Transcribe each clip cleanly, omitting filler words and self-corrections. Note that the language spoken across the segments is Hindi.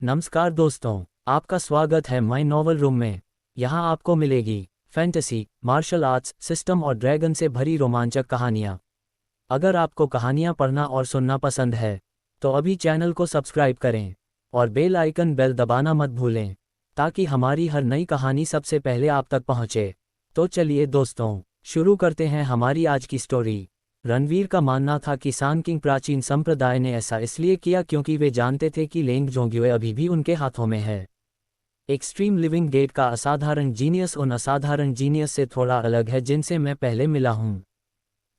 नमस्कार दोस्तों, आपका स्वागत है माय नॉवल रूम में। यहाँ आपको मिलेगी फैंटेसी, मार्शल आर्ट्स, सिस्टम और ड्रैगन से भरी रोमांचक कहानियाँ। अगर आपको कहानियाँ पढ़ना और सुनना पसंद है तो अभी चैनल को सब्सक्राइब करें और बेल दबाना मत भूलें ताकि हमारी हर नई कहानी सबसे पहले आप तक पहुँचे। तो चलिए दोस्तों, शुरू करते हैं हमारी आज की स्टोरी। रणवीर का मानना था कि सान किंग प्राचीन संप्रदाय ने ऐसा इसलिए किया क्योंकि वे जानते थे कि लेंग जोंग्युए अभी भी उनके हाथों में है। एक्सट्रीम लिविंग गेट का असाधारण जीनियस उन असाधारण जीनियस से थोड़ा अलग है जिनसे मैं पहले मिला हूँ।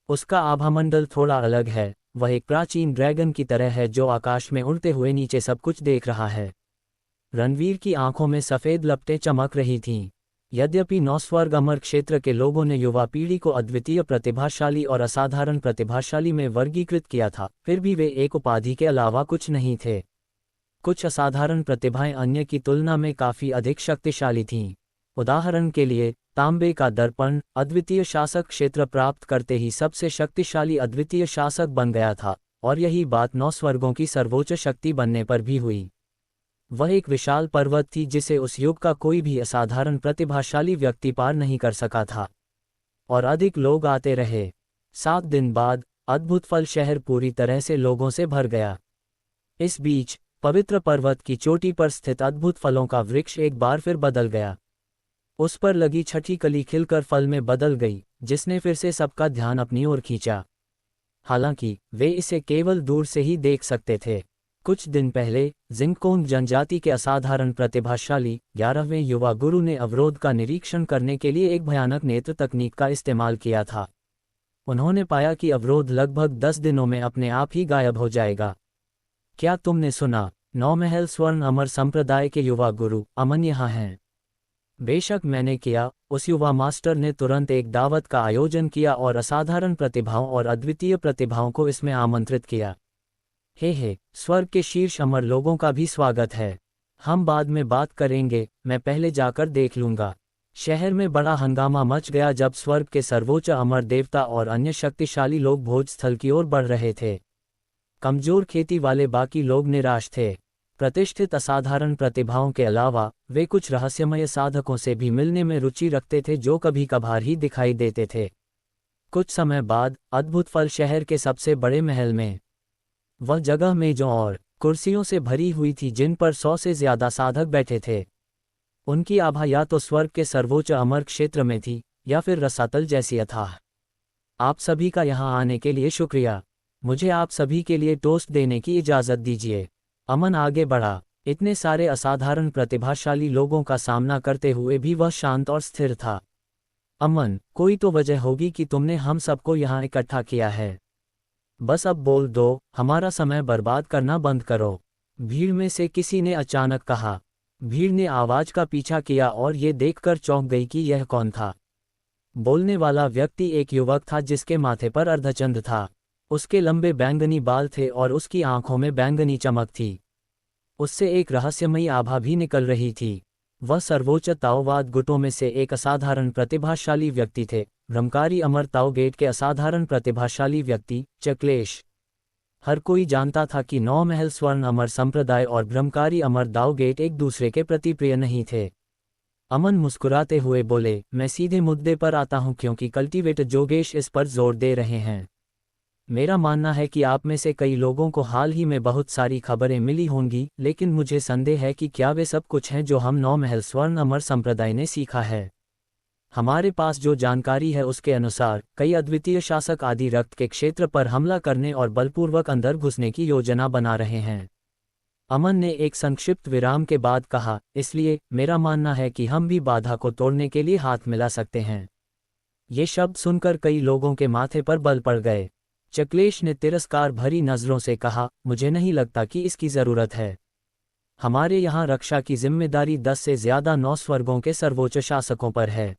उसका आभामंडल थोड़ा अलग है। वह एक प्राचीन ड्रैगन की तरह है जो आकाश में उड़ते हुए नीचे सब कुछ देख रहा है। रणवीर की आंखों में सफ़ेद लपटें चमक रही थीं। यद्यपि नौस्वर्ग अमर क्षेत्र के लोगों ने युवा पीढ़ी को अद्वितीय प्रतिभाशाली और असाधारण प्रतिभाशाली में वर्गीकृत किया था, फिर भी वे एक उपाधि के अलावा कुछ नहीं थे। कुछ असाधारण प्रतिभाएं अन्य की तुलना में काफ़ी अधिक शक्तिशाली थीं। उदाहरण के लिए, तांबे का दर्पण अद्वितीय शासक क्षेत्र प्राप्त करते ही सबसे शक्तिशाली अद्वितीय शासक बन गया था, और यही बात नौस्वर्गों की सर्वोच्च शक्ति बनने पर भी हुई। वह एक विशाल पर्वत थी जिसे उस युग का कोई भी असाधारण प्रतिभाशाली व्यक्ति पार नहीं कर सका था। और अधिक लोग आते रहे। 7 दिन बाद अद्भुत फल शहर पूरी तरह से लोगों से भर गया। इस बीच पवित्र पर्वत की चोटी पर स्थित अद्भुत फलों का वृक्ष एक बार फिर बदल गया। उस पर लगी छठी कली खिलकर फल में बदल गई, जिसने फिर से सबका ध्यान अपनी ओर खींचा। हालांकि वे इसे केवल दूर से ही देख सकते थे। कुछ दिन पहले जिंगकोंग जनजाति के असाधारण प्रतिभाशाली 11वें युवा गुरु ने अवरोध का निरीक्षण करने के लिए एक भयानक नेत्र तकनीक का इस्तेमाल किया था। उन्होंने पाया कि अवरोध लगभग 10 दिनों में अपने आप ही गायब हो जाएगा। क्या तुमने सुना? 9 महल स्वर्ण अमर संप्रदाय के युवा गुरु अमन यहाँ हैं। बेशक मैंने किया। उस युवा मास्टर ने तुरंत एक दावत का आयोजन किया और असाधारण प्रतिभाओं और अद्वितीय प्रतिभाओं को इसमें आमंत्रित किया। हे, स्वर्ग के शीर्ष अमर लोगों का भी स्वागत है। हम बाद में बात करेंगे, मैं पहले जाकर देख लूंगा। शहर में बड़ा हंगामा मच गया जब स्वर्ग के सर्वोच्च अमर देवता और अन्य शक्तिशाली लोग भोज स्थल की ओर बढ़ रहे थे। कमजोर खेती वाले बाकी लोग निराश थे। प्रतिष्ठित असाधारण प्रतिभाओं के अलावा वे कुछ रहस्यमय साधकों से भी मिलने में रुचि रखते थे जो कभी कभार ही दिखाई देते थे। कुछ समय बाद अद्भुत फल शहर के सबसे बड़े महल में, वह जगह मेजों और कुर्सियों से भरी हुई थी जिन पर 100 से ज्यादा साधक बैठे थे। उनकी आभा या तो स्वर्ग के सर्वोच्च अमर क्षेत्र में थी या फिर रसातल जैसी अथाह। आप सभी का यहाँ आने के लिए शुक्रिया। मुझे आप सभी के लिए टोस्ट देने की इजाज़त दीजिए। अमन आगे बढ़ा। इतने सारे असाधारण प्रतिभाशाली लोगों का सामना करते हुए भी वह शांत और स्थिर था। अमन, कोई तो वजह होगी कि तुमने हम सबको यहाँ इकट्ठा किया है। बस अब बोल दो, हमारा समय बर्बाद करना बंद करो। भीड़ में से किसी ने अचानक कहा। भीड़ ने आवाज का पीछा किया और ये देखकर चौंक गई कि यह कौन था। बोलने वाला व्यक्ति एक युवक था जिसके माथे पर अर्धचंद्र था। उसके लंबे बैंगनी बाल थे और उसकी आंखों में बैंगनी चमक थी। उससे एक रहस्यमयी आभा भी निकल रही थी। वह सर्वोच्च ताओवाद गुटों में से एक असाधारण प्रतिभाशाली व्यक्ति थे। ब्रह्मकारी अमर ताओ गेट के असाधारण प्रतिभाशाली व्यक्ति चक्लेश। हर कोई जानता था कि 9 महल स्वर्ण अमर संप्रदाय और ब्रह्मकारी अमर दाओ गेट एक दूसरे के प्रति प्रिय नहीं थे। अमन मुस्कुराते हुए बोले, मैं सीधे मुद्दे पर आता हूं क्योंकि कल्टीवेटर जोगेश इस पर जोर दे रहे हैं। मेरा मानना है कि आप में से कई लोगों को हाल ही में बहुत सारी खबरें मिली होंगी, लेकिन मुझे संदेह है कि क्या वे सब कुछ हैं जो हम 9 महल स्वर्ण अमर संप्रदाय ने सीखा है। हमारे पास जो जानकारी है उसके अनुसार कई अद्वितीय शासक आदि रक्त के क्षेत्र पर हमला करने और बलपूर्वक अंदर घुसने की योजना बना रहे हैं। अमन ने एक संक्षिप्त विराम के बाद कहा, इसलिए मेरा मानना है कि हम भी बाधा को तोड़ने के लिए हाथ मिला सकते हैं। ये शब्द सुनकर कई लोगों के माथे पर बल पड़ गए। चक्लेश ने तिरस्कार भरी नज़रों से कहा, मुझे नहीं लगता कि इसकी ज़रूरत है। हमारे यहाँ रक्षा की जिम्मेदारी 10 से ज़्यादा 9 स्वर्गों के सर्वोच्च शासकों पर है।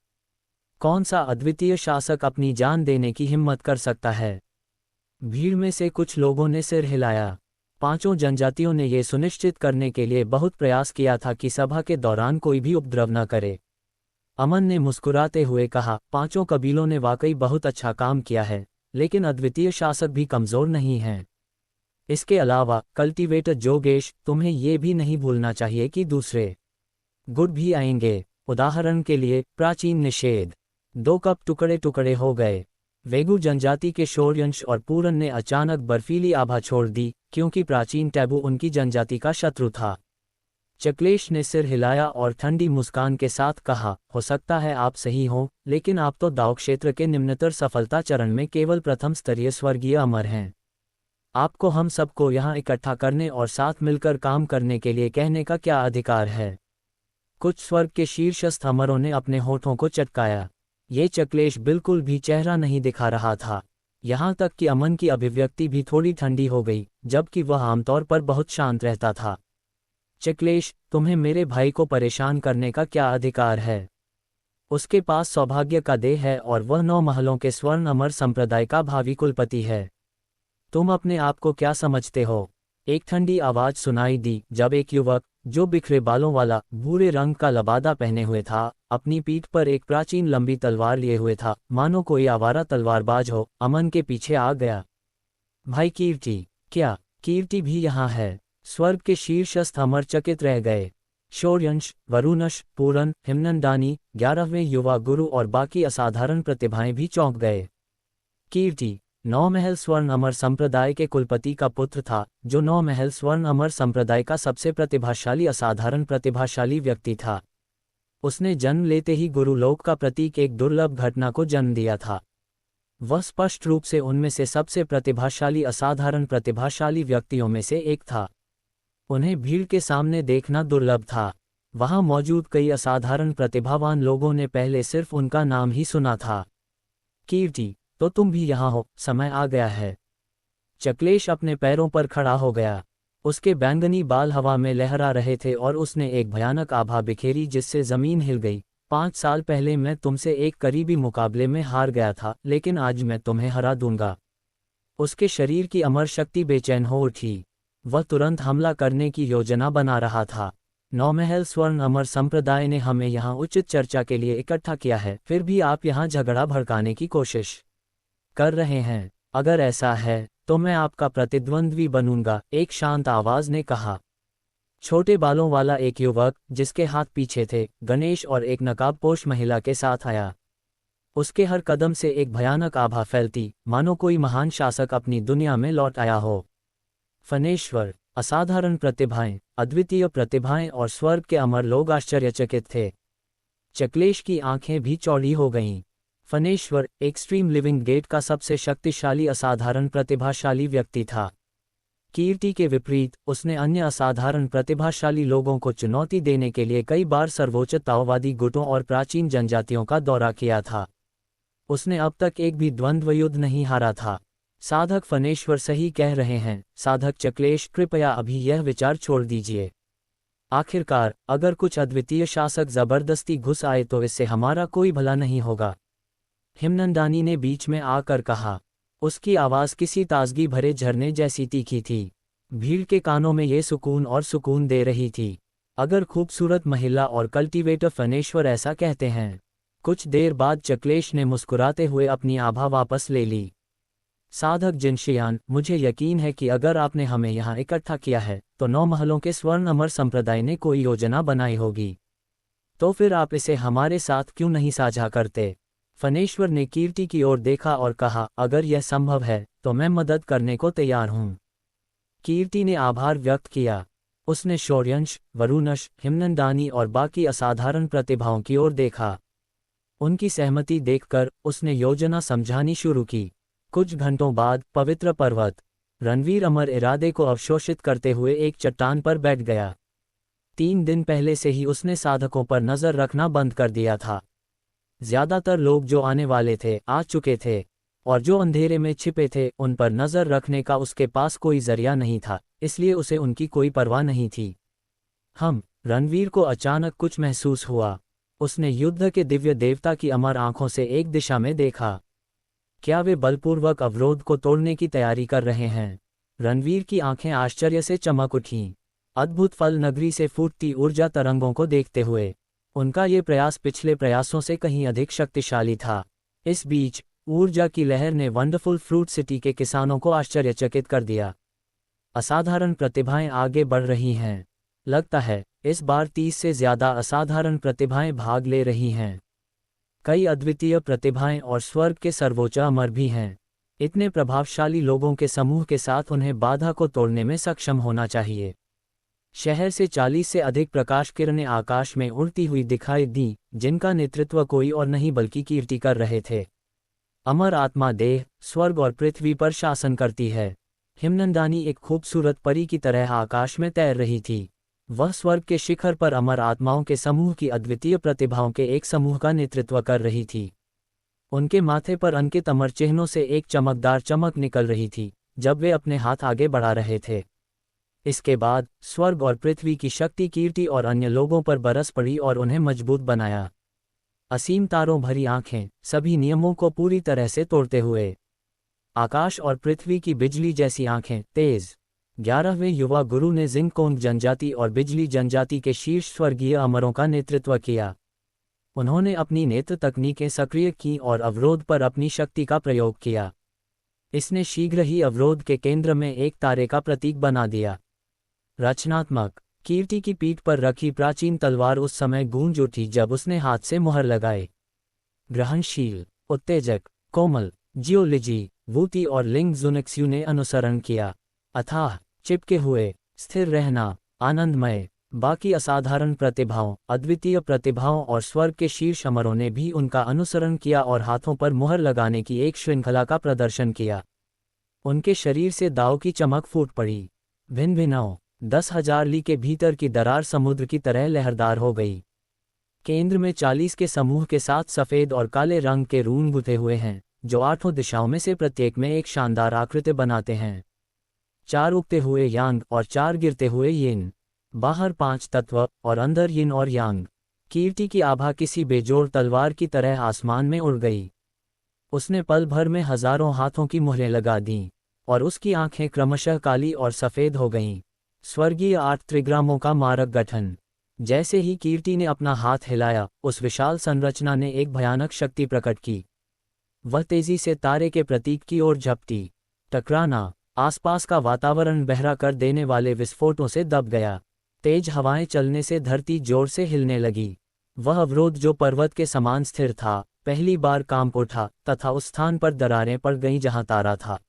कौन सा अद्वितीय शासक अपनी जान देने की हिम्मत कर सकता है? भीड़ में से कुछ लोगों ने सिर हिलाया। पांचों जनजातियों ने यह सुनिश्चित करने के लिए बहुत प्रयास किया था कि सभा के दौरान कोई भी उपद्रव न करे। अमन ने मुस्कुराते हुए कहा, पांचों कबीलों ने वाकई बहुत अच्छा काम किया है, लेकिन अद्वितीय शासक भी कमज़ोर नहीं हैं। इसके अलावा कल्टीवेटर जोगेश, तुम्हें ये भी नहीं भूलना चाहिए कि दूसरे गुट भी आएंगे। उदाहरण के लिए प्राचीन निषेध। 2 कप टुकड़े टुकड़े हो गए। वेगु जनजाति के शौर्यंश और पूरन ने अचानक बर्फीली आभा छोड़ दी, क्योंकि प्राचीन टैबू उनकी जनजाति का शत्रु था। चक्लेश ने सिर हिलाया और ठंडी मुस्कान के साथ कहा, हो सकता है आप सही हों, लेकिन आप तो दाव क्षेत्र के निम्नतर सफलता चरण में केवल प्रथम स्तरीय स्वर्गीय अमर हैं। आपको हम सबको यहाँ इकट्ठा करने और साथ मिलकर काम करने के लिए कहने का क्या अधिकार है? कुछ स्वर्ग के शीर्षस्थ अमरों ने अपने होठों को चटकाया। ये चक्लेश बिल्कुल भी चेहरा नहीं दिखा रहा था। यहाँ तक कि अमन की अभिव्यक्ति भी थोड़ी ठंडी हो गई, जबकि वह आमतौर पर बहुत शांत रहता था। चक्लेश, तुम्हें मेरे भाई को परेशान करने का क्या अधिकार है? उसके पास सौभाग्य का देह है और वह 9 महलों के स्वर्ण अमर संप्रदाय का भावी कुलपति है। तुम अपने आप को क्या समझते हो? एक ठंडी आवाज सुनाई दी जब एक युवक, जो बिखरे बालों वाला, भूरे रंग का लबादा पहने हुए था, अपनी पीठ पर एक प्राचीन लंबी तलवार लिए हुए था, मानो कोई आवारा तलवारबाज हो, अमन के पीछे आ गया। भाई कीर्ति, क्या कीर्ति भी यहाँ है? स्वर्ग के शीर्षस्थ अमर चकित रह गए। शौर्यंश, वरुणश, पूरन, हिमनंदानी, 11वें युवा गुरु और बाकी असाधारण प्रतिभाएं भी चौंक गए। कीर्ति 9 महल स्वर्ण अमर संप्रदाय के कुलपति का पुत्र था, जो 9 महल स्वर्ण अमर संप्रदाय का सबसे प्रतिभाशाली असाधारण प्रतिभाशाली व्यक्ति था। उसने जन्म लेते ही गुरुलोक का प्रतीक एक दुर्लभ घटना को जन्म दिया था। वह स्पष्ट रूप से उनमें से सबसे प्रतिभाशाली असाधारण प्रतिभाशाली व्यक्तियों में से एक था। उन्हें भीड़ के सामने देखना दुर्लभ था। वहां मौजूद कई असाधारण प्रतिभावान लोगों ने पहले सिर्फ उनका नाम ही सुना था। कीर्ति, तो तुम भी यहाँ हो, समय आ गया है। चक्लेश अपने पैरों पर खड़ा हो गया। उसके बैंगनी बाल हवा में लहरा रहे थे और उसने एक भयानक आभा बिखेरी जिससे जमीन हिल गई। 5 साल पहले मैं तुमसे एक करीबी मुकाबले में हार गया था, लेकिन आज मैं तुम्हें हरा दूंगा। उसके शरीर की अमर शक्ति बेचैन हो उठी। वह तुरंत हमला करने की योजना बना रहा था। 9 महल स्वर्ण अमर संप्रदाय ने हमें यहाँ उचित चर्चा के लिए इकट्ठा किया है, फिर भी आप यहाँ झगड़ा भड़काने की कोशिश कर रहे हैं। अगर ऐसा है तो मैं आपका प्रतिद्वंद्वी बनूंगा, एक शांत आवाज ने कहा। छोटे बालों वाला एक युवक, जिसके हाथ पीछे थे, गणेश और एक नकाबपोश महिला के साथ आया। उसके हर कदम से एक भयानक आभा फैलती, मानो कोई महान शासक अपनी दुनिया में लौट आया हो। फनेश्वर, असाधारण प्रतिभाएं, अद्वितीय प्रतिभाएं और स्वर्ग के अमर लोग आश्चर्यचकित थे। चक्लेश की आंखें भी चौड़ी हो गईं। फनेश्वर, एक्सट्रीम लिविंग गेट का सबसे शक्तिशाली असाधारण प्रतिभाशाली व्यक्ति था। कीर्ति के विपरीत, उसने अन्य असाधारण प्रतिभाशाली लोगों को चुनौती देने के लिए कई बार सर्वोच्च ताओवादी गुटों और प्राचीन जनजातियों का दौरा किया था। उसने अब तक एक भी द्वंद्व युद्ध नहीं हारा था। साधक फनेश्वर सही कह रहे हैं। साधक चक्लेश, कृपया अभी यह विचार छोड़ दीजिए। आखिरकार, अगर कुछ अद्वितीय शासक जबरदस्ती घुस आए तो इससे हमारा कोई भला नहीं होगा। हिमनंदानी ने बीच में आकर कहा। उसकी आवाज़ किसी ताजगी भरे झरने जैसी तीखी थी। भीड़ के कानों में ये सुकून और सुकून दे रही थी। अगर खूबसूरत महिला और कल्टीवेटर फनेश्वर ऐसा कहते हैं। कुछ देर बाद चक्लेश ने मुस्कुराते हुए अपनी आभा वापस ले ली। साधक जिनशियान, मुझे यकीन है कि अगर आपने हमें यहाँ इकट्ठा किया है तो 9 महलों के स्वर्ण अमर संप्रदाय ने कोई योजना बनाई होगी। तो फिर आप इसे हमारे साथ क्यों नहीं साझा करते? फनेश्वर ने कीर्ति की ओर देखा और कहा, अगर यह संभव है तो मैं मदद करने को तैयार हूँ। कीर्ति ने आभार व्यक्त किया। उसने शौर्यंश, वरुणश, हिमनंदानी और बाकी असाधारण प्रतिभाओं की ओर देखा। उनकी सहमति देखकर उसने योजना समझानी शुरू की। कुछ घंटों बाद पवित्र पर्वत। रणवीर अमर इरादे को अवशोषित करते हुए एक चट्टान पर बैठ गया। 3 दिन पहले से ही उसने साधकों पर नजर रखना बंद कर दिया था। ज्यादातर लोग जो आने वाले थे आ चुके थे, और जो अंधेरे में छिपे थे उन पर नजर रखने का उसके पास कोई जरिया नहीं था, इसलिए उसे उनकी कोई परवाह नहीं थी। रणवीर को अचानक कुछ महसूस हुआ। उसने युद्ध के दिव्य देवता की अमर आंखों से एक दिशा में देखा। क्या वे बलपूर्वक अवरोध को तोड़ने की तैयारी कर रहे हैं? रणवीर की आंखें आश्चर्य से चमक उठीं। अद्भुत फल नगरी से फूटती ऊर्जा तरंगों को देखते हुए उनका ये प्रयास पिछले प्रयासों से कहीं अधिक शक्तिशाली था। इस बीच ऊर्जा की लहर ने वंडरफुल फ्रूट सिटी के किसानों को आश्चर्यचकित कर दिया। असाधारण प्रतिभाएं आगे बढ़ रही हैं। लगता है इस बार 30 से ज़्यादा असाधारण प्रतिभाएं भाग ले रही हैं। कई अद्वितीय प्रतिभाएं और स्वर्ग के सर्वोच्च अमर भी हैं। इतने प्रभावशाली लोगों के समूह के साथ उन्हें बाधा को तोड़ने में सक्षम होना चाहिए। शहर से 40 से अधिक प्रकाश किरणें आकाश में उड़ती हुई दिखाई दी, जिनका नेतृत्व कोई और नहीं बल्कि कीर्ति कर रहे थे। अमर आत्मा देह, स्वर्ग और पृथ्वी पर शासन करती है। हिमनंदानी एक खूबसूरत परी की तरह आकाश में तैर रही थी। वह स्वर्ग के शिखर पर अमर आत्माओं के समूह की अद्वितीय प्रतिभाओं के एक समूह का नेतृत्व कर रही थी। उनके माथे पर अंकित अमर चिन्हों से एक चमकदार चमक निकल रही थी जब वे अपने हाथ आगे बढ़ा रहे थे। इसके बाद स्वर्ग और पृथ्वी की शक्ति कीर्ति और अन्य लोगों पर बरस पड़ी और उन्हें मजबूत बनाया। असीम तारों भरी आंखें, सभी नियमों को पूरी तरह से तोड़ते हुए। आकाश और पृथ्वी की बिजली जैसी आंखें, तेज। 11वें युवा गुरु ने जिंगकोंग जनजाति और बिजली जनजाति के शीर्ष स्वर्गीय अमरों का नेतृत्व किया। उन्होंने अपनी नेत्र तकनीकें सक्रिय की और अवरोध पर अपनी शक्ति का प्रयोग किया। इसने शीघ्र ही अवरोध के केंद्र में एक तारे का प्रतीक बना दिया। रचनात्मक। कीर्ति की पीठ पर रखी प्राचीन तलवार उस समय गूंज उठी जब उसने हाथ से मुहर लगाए। ग्रहणशील, उत्तेजक, कोमल, जियोलॉजी, वूती और लिंग जुनिक्स्यू ने अनुसरण किया। अथाह, चिपके हुए, स्थिर रहना, आनंदमय। बाकी असाधारण प्रतिभाओं, अद्वितीय प्रतिभाओं और स्वर्ग के शीर्ष अमरों ने भी उनका अनुसरण किया और हाथों पर मुहर लगाने की एक श्रृंखला का प्रदर्शन किया। उनके शरीर से दाव की चमक फूट पड़ी। भिन्न भिन्नों 10,000 ली के भीतर की दरार समुद्र की तरह लहरदार हो गई। केंद्र में 40 के समूह के साथ सफ़ेद और काले रंग के रून गुथे हुए हैं, जो 8 दिशाओं में से प्रत्येक में एक शानदार आकृति बनाते हैं। 4 उगते हुए यांग और 4 गिरते हुए यिन। बाहर 5 तत्व और अंदर यिन और यांग। कीर्ति की आभा किसी बेजोड़ तलवार की तरह आसमान में उड़ गई। उसने पल भर में हजारों हाथों की मुहरें लगा दीं और उसकी आंखें क्रमशः काली और सफ़ेद हो गईं। स्वर्गीय 8 त्रिग्रामों का मारक गठन। जैसे ही कीर्ति ने अपना हाथ हिलाया, उस विशाल संरचना ने एक भयानक शक्ति प्रकट की। वह तेजी से तारे के प्रतीक की ओर झपटी। टकराना, आसपास का वातावरण बहरा कर देने वाले विस्फोटों से दब गया। तेज हवाएं चलने से धरती जोर से हिलने लगी। वह अवरोध जो पर्वत के समान स्थिर था, पहली बार कांप उठा तथा उस स्थान पर दरारें पड़ गईं जहां तारा था।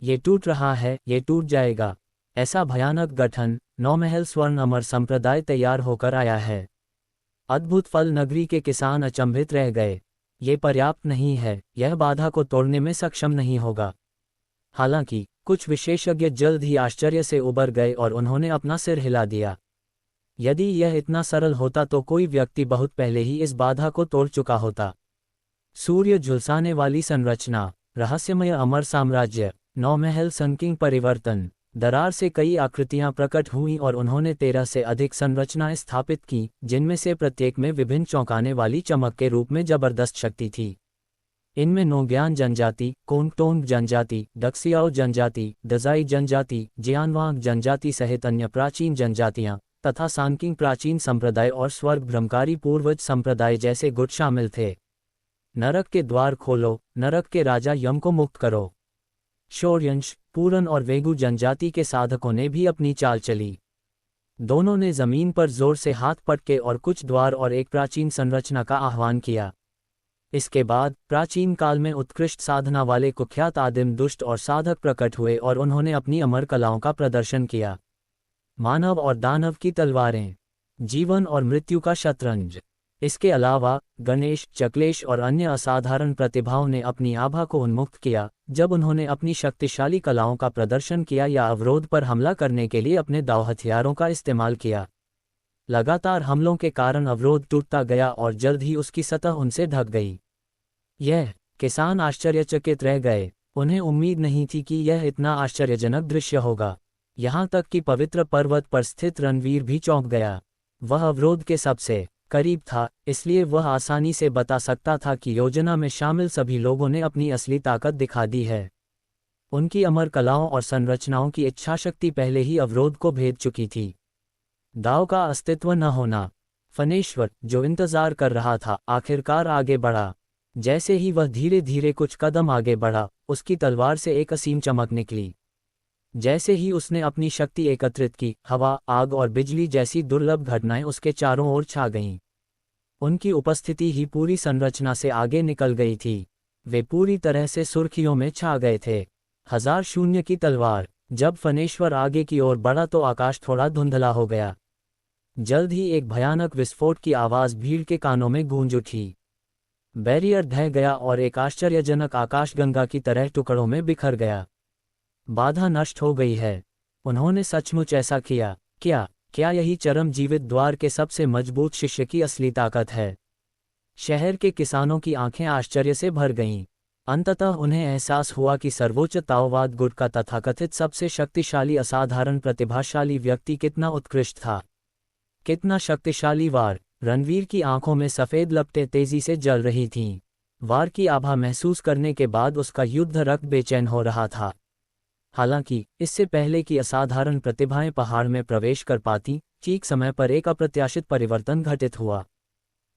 ये टूट रहा है, ये टूट जाएगा। ऐसा भयानक गठन, 9 महल स्वर्ण अमर संप्रदाय तैयार होकर आया है। अद्भुत फल नगरी के किसान अचंभित रह गए। ये पर्याप्त नहीं है, यह बाधा को तोड़ने में सक्षम नहीं होगा। हालांकि कुछ विशेषज्ञ जल्द ही आश्चर्य से उबर गए और उन्होंने अपना सिर हिला दिया। यदि यह इतना सरल होता तो कोई व्यक्ति बहुत पहले ही इस बाधा को तोड़ चुका होता। सूर्य झुलसाने वाली संरचना, रहस्यमय अमर साम्राज्य, 9 महल संकीर्ण परिवर्तन। दरार से कई आकृतियां प्रकट हुईं और उन्होंने 13 से अधिक संरचनाएं स्थापित की, जिनमें से प्रत्येक में विभिन्न चौंकाने वाली चमक के रूप में जबरदस्त शक्ति थी। इनमें नोग्यान जनजाति, कोंगटोंग जनजाति, डक्सियाओ जनजाति, दजाई जनजाति, जियानवांग जनजाति सहित अन्य प्राचीन जनजातियां तथा सांकिंग प्राचीन संप्रदाय और स्वर्ग भ्रमकारी पूर्वज संप्रदाय जैसे गुट शामिल थे। नरक के द्वार खोलो, नरक के राजा यम को मुक्त करो। शौर्यंश, पूरन और वेगु जनजाति के साधकों ने भी अपनी चाल चली। दोनों ने जमीन पर जोर से हाथ पटके और कुछ द्वार और एक प्राचीन संरचना का आह्वान किया। इसके बाद प्राचीन काल में उत्कृष्ट साधना वाले कुख्यात आदिम दुष्ट और साधक प्रकट हुए और उन्होंने अपनी अमर कलाओं का प्रदर्शन किया। मानव और दानव की तलवारें, जीवन और मृत्यु का शतरंज। इसके अलावा गणेश, चक्लेश और अन्य असाधारण प्रतिभाओं ने अपनी आभा को उन्मुक्त किया जब उन्होंने अपनी शक्तिशाली कलाओं का प्रदर्शन किया या अवरोध पर हमला करने के लिए अपने दाव हथियारों का इस्तेमाल किया। लगातार हमलों के कारण अवरोध टूटता गया और जल्द ही उसकी सतह उनसे ढक गई। यह किसान आश्चर्यचकित रह गए। उन्हें उम्मीद नहीं थी कि यह इतना आश्चर्यजनक दृश्य होगा। यहाँ तक कि पवित्र पर्वत पर स्थित रणवीर भी चौंक गया। वह अवरोध के सबसे करीब था, इसलिए वह आसानी से बता सकता था कि योजना में शामिल सभी लोगों ने अपनी असली ताकत दिखा दी है। उनकी अमर कलाओं और संरचनाओं की इच्छाशक्ति पहले ही अवरोध को भेद चुकी थी। दाव का अस्तित्व न होना। फनेश्वर, जो इंतजार कर रहा था, आखिरकार आगे बढ़ा। जैसे ही वह धीरे धीरे कुछ कदम आगे बढ़ा, उसकी तलवार से एक असीम चमक निकली। जैसे ही उसने अपनी शक्ति एकत्रित की, हवा, आग और बिजली जैसी दुर्लभ घटनाएं उसके चारों ओर छा गईं। उनकी उपस्थिति ही पूरी संरचना से आगे निकल गई थी। वे पूरी तरह से सुर्खियों में छा गए थे। हजार शून्य की तलवार। जब फनेश्वर आगे की ओर बढ़ा तो आकाश थोड़ा धुंधला हो गया। जल्द ही एक भयानक विस्फोट की आवाज भीड़ के कानों में गूंज उठी। बैरियर ढह गया और एक आश्चर्यजनक आकाशगंगा की तरह टुकड़ों में बिखर गया। बाधा नष्ट हो गई है। उन्होंने सचमुच ऐसा किया। क्या यही चरम जीवित द्वार के सबसे मजबूत शिष्य की असली ताकत है? शहर के किसानों की आंखें आश्चर्य से भर गईं। अंततः उन्हें एहसास हुआ कि सर्वोच्च ताओवाद गुट का तथाकथित सबसे शक्तिशाली असाधारण प्रतिभाशाली व्यक्ति कितना उत्कृष्ट था, कितना शक्तिशाली। वार। रणवीर की आंखों में सफ़ेद लपटें तेजी से जल रही थीं। वार की आभा महसूस करने के बाद उसका युद्ध रक्त बेचैन हो रहा था। हालांकि इससे पहले कि असाधारण प्रतिभाएं पहाड़ में प्रवेश कर पाती, ठीक समय पर एक अप्रत्याशित परिवर्तन घटित हुआ।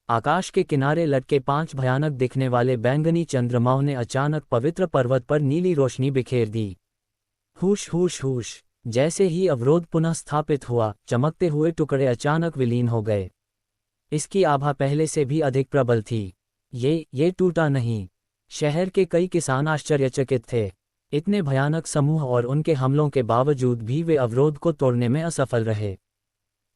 आकाश के किनारे लटके 5 भयानक दिखने वाले बैंगनी चंद्रमाओं ने अचानक पवित्र पर्वत पर नीली रोशनी बिखेर दी। हुश हुश हुश। जैसे ही अवरोध पुनः स्थापित हुआ, चमकते हुए टुकड़े अचानक विलीन हो गए। इसकी आभा पहले से भी अधिक प्रबल थी। ये टूटा नहीं। शहर के कई किसान आश्चर्यचकित थे। इतने भयानक समूह और उनके हमलों के बावजूद भी वे अवरोध को तोड़ने में असफल रहे।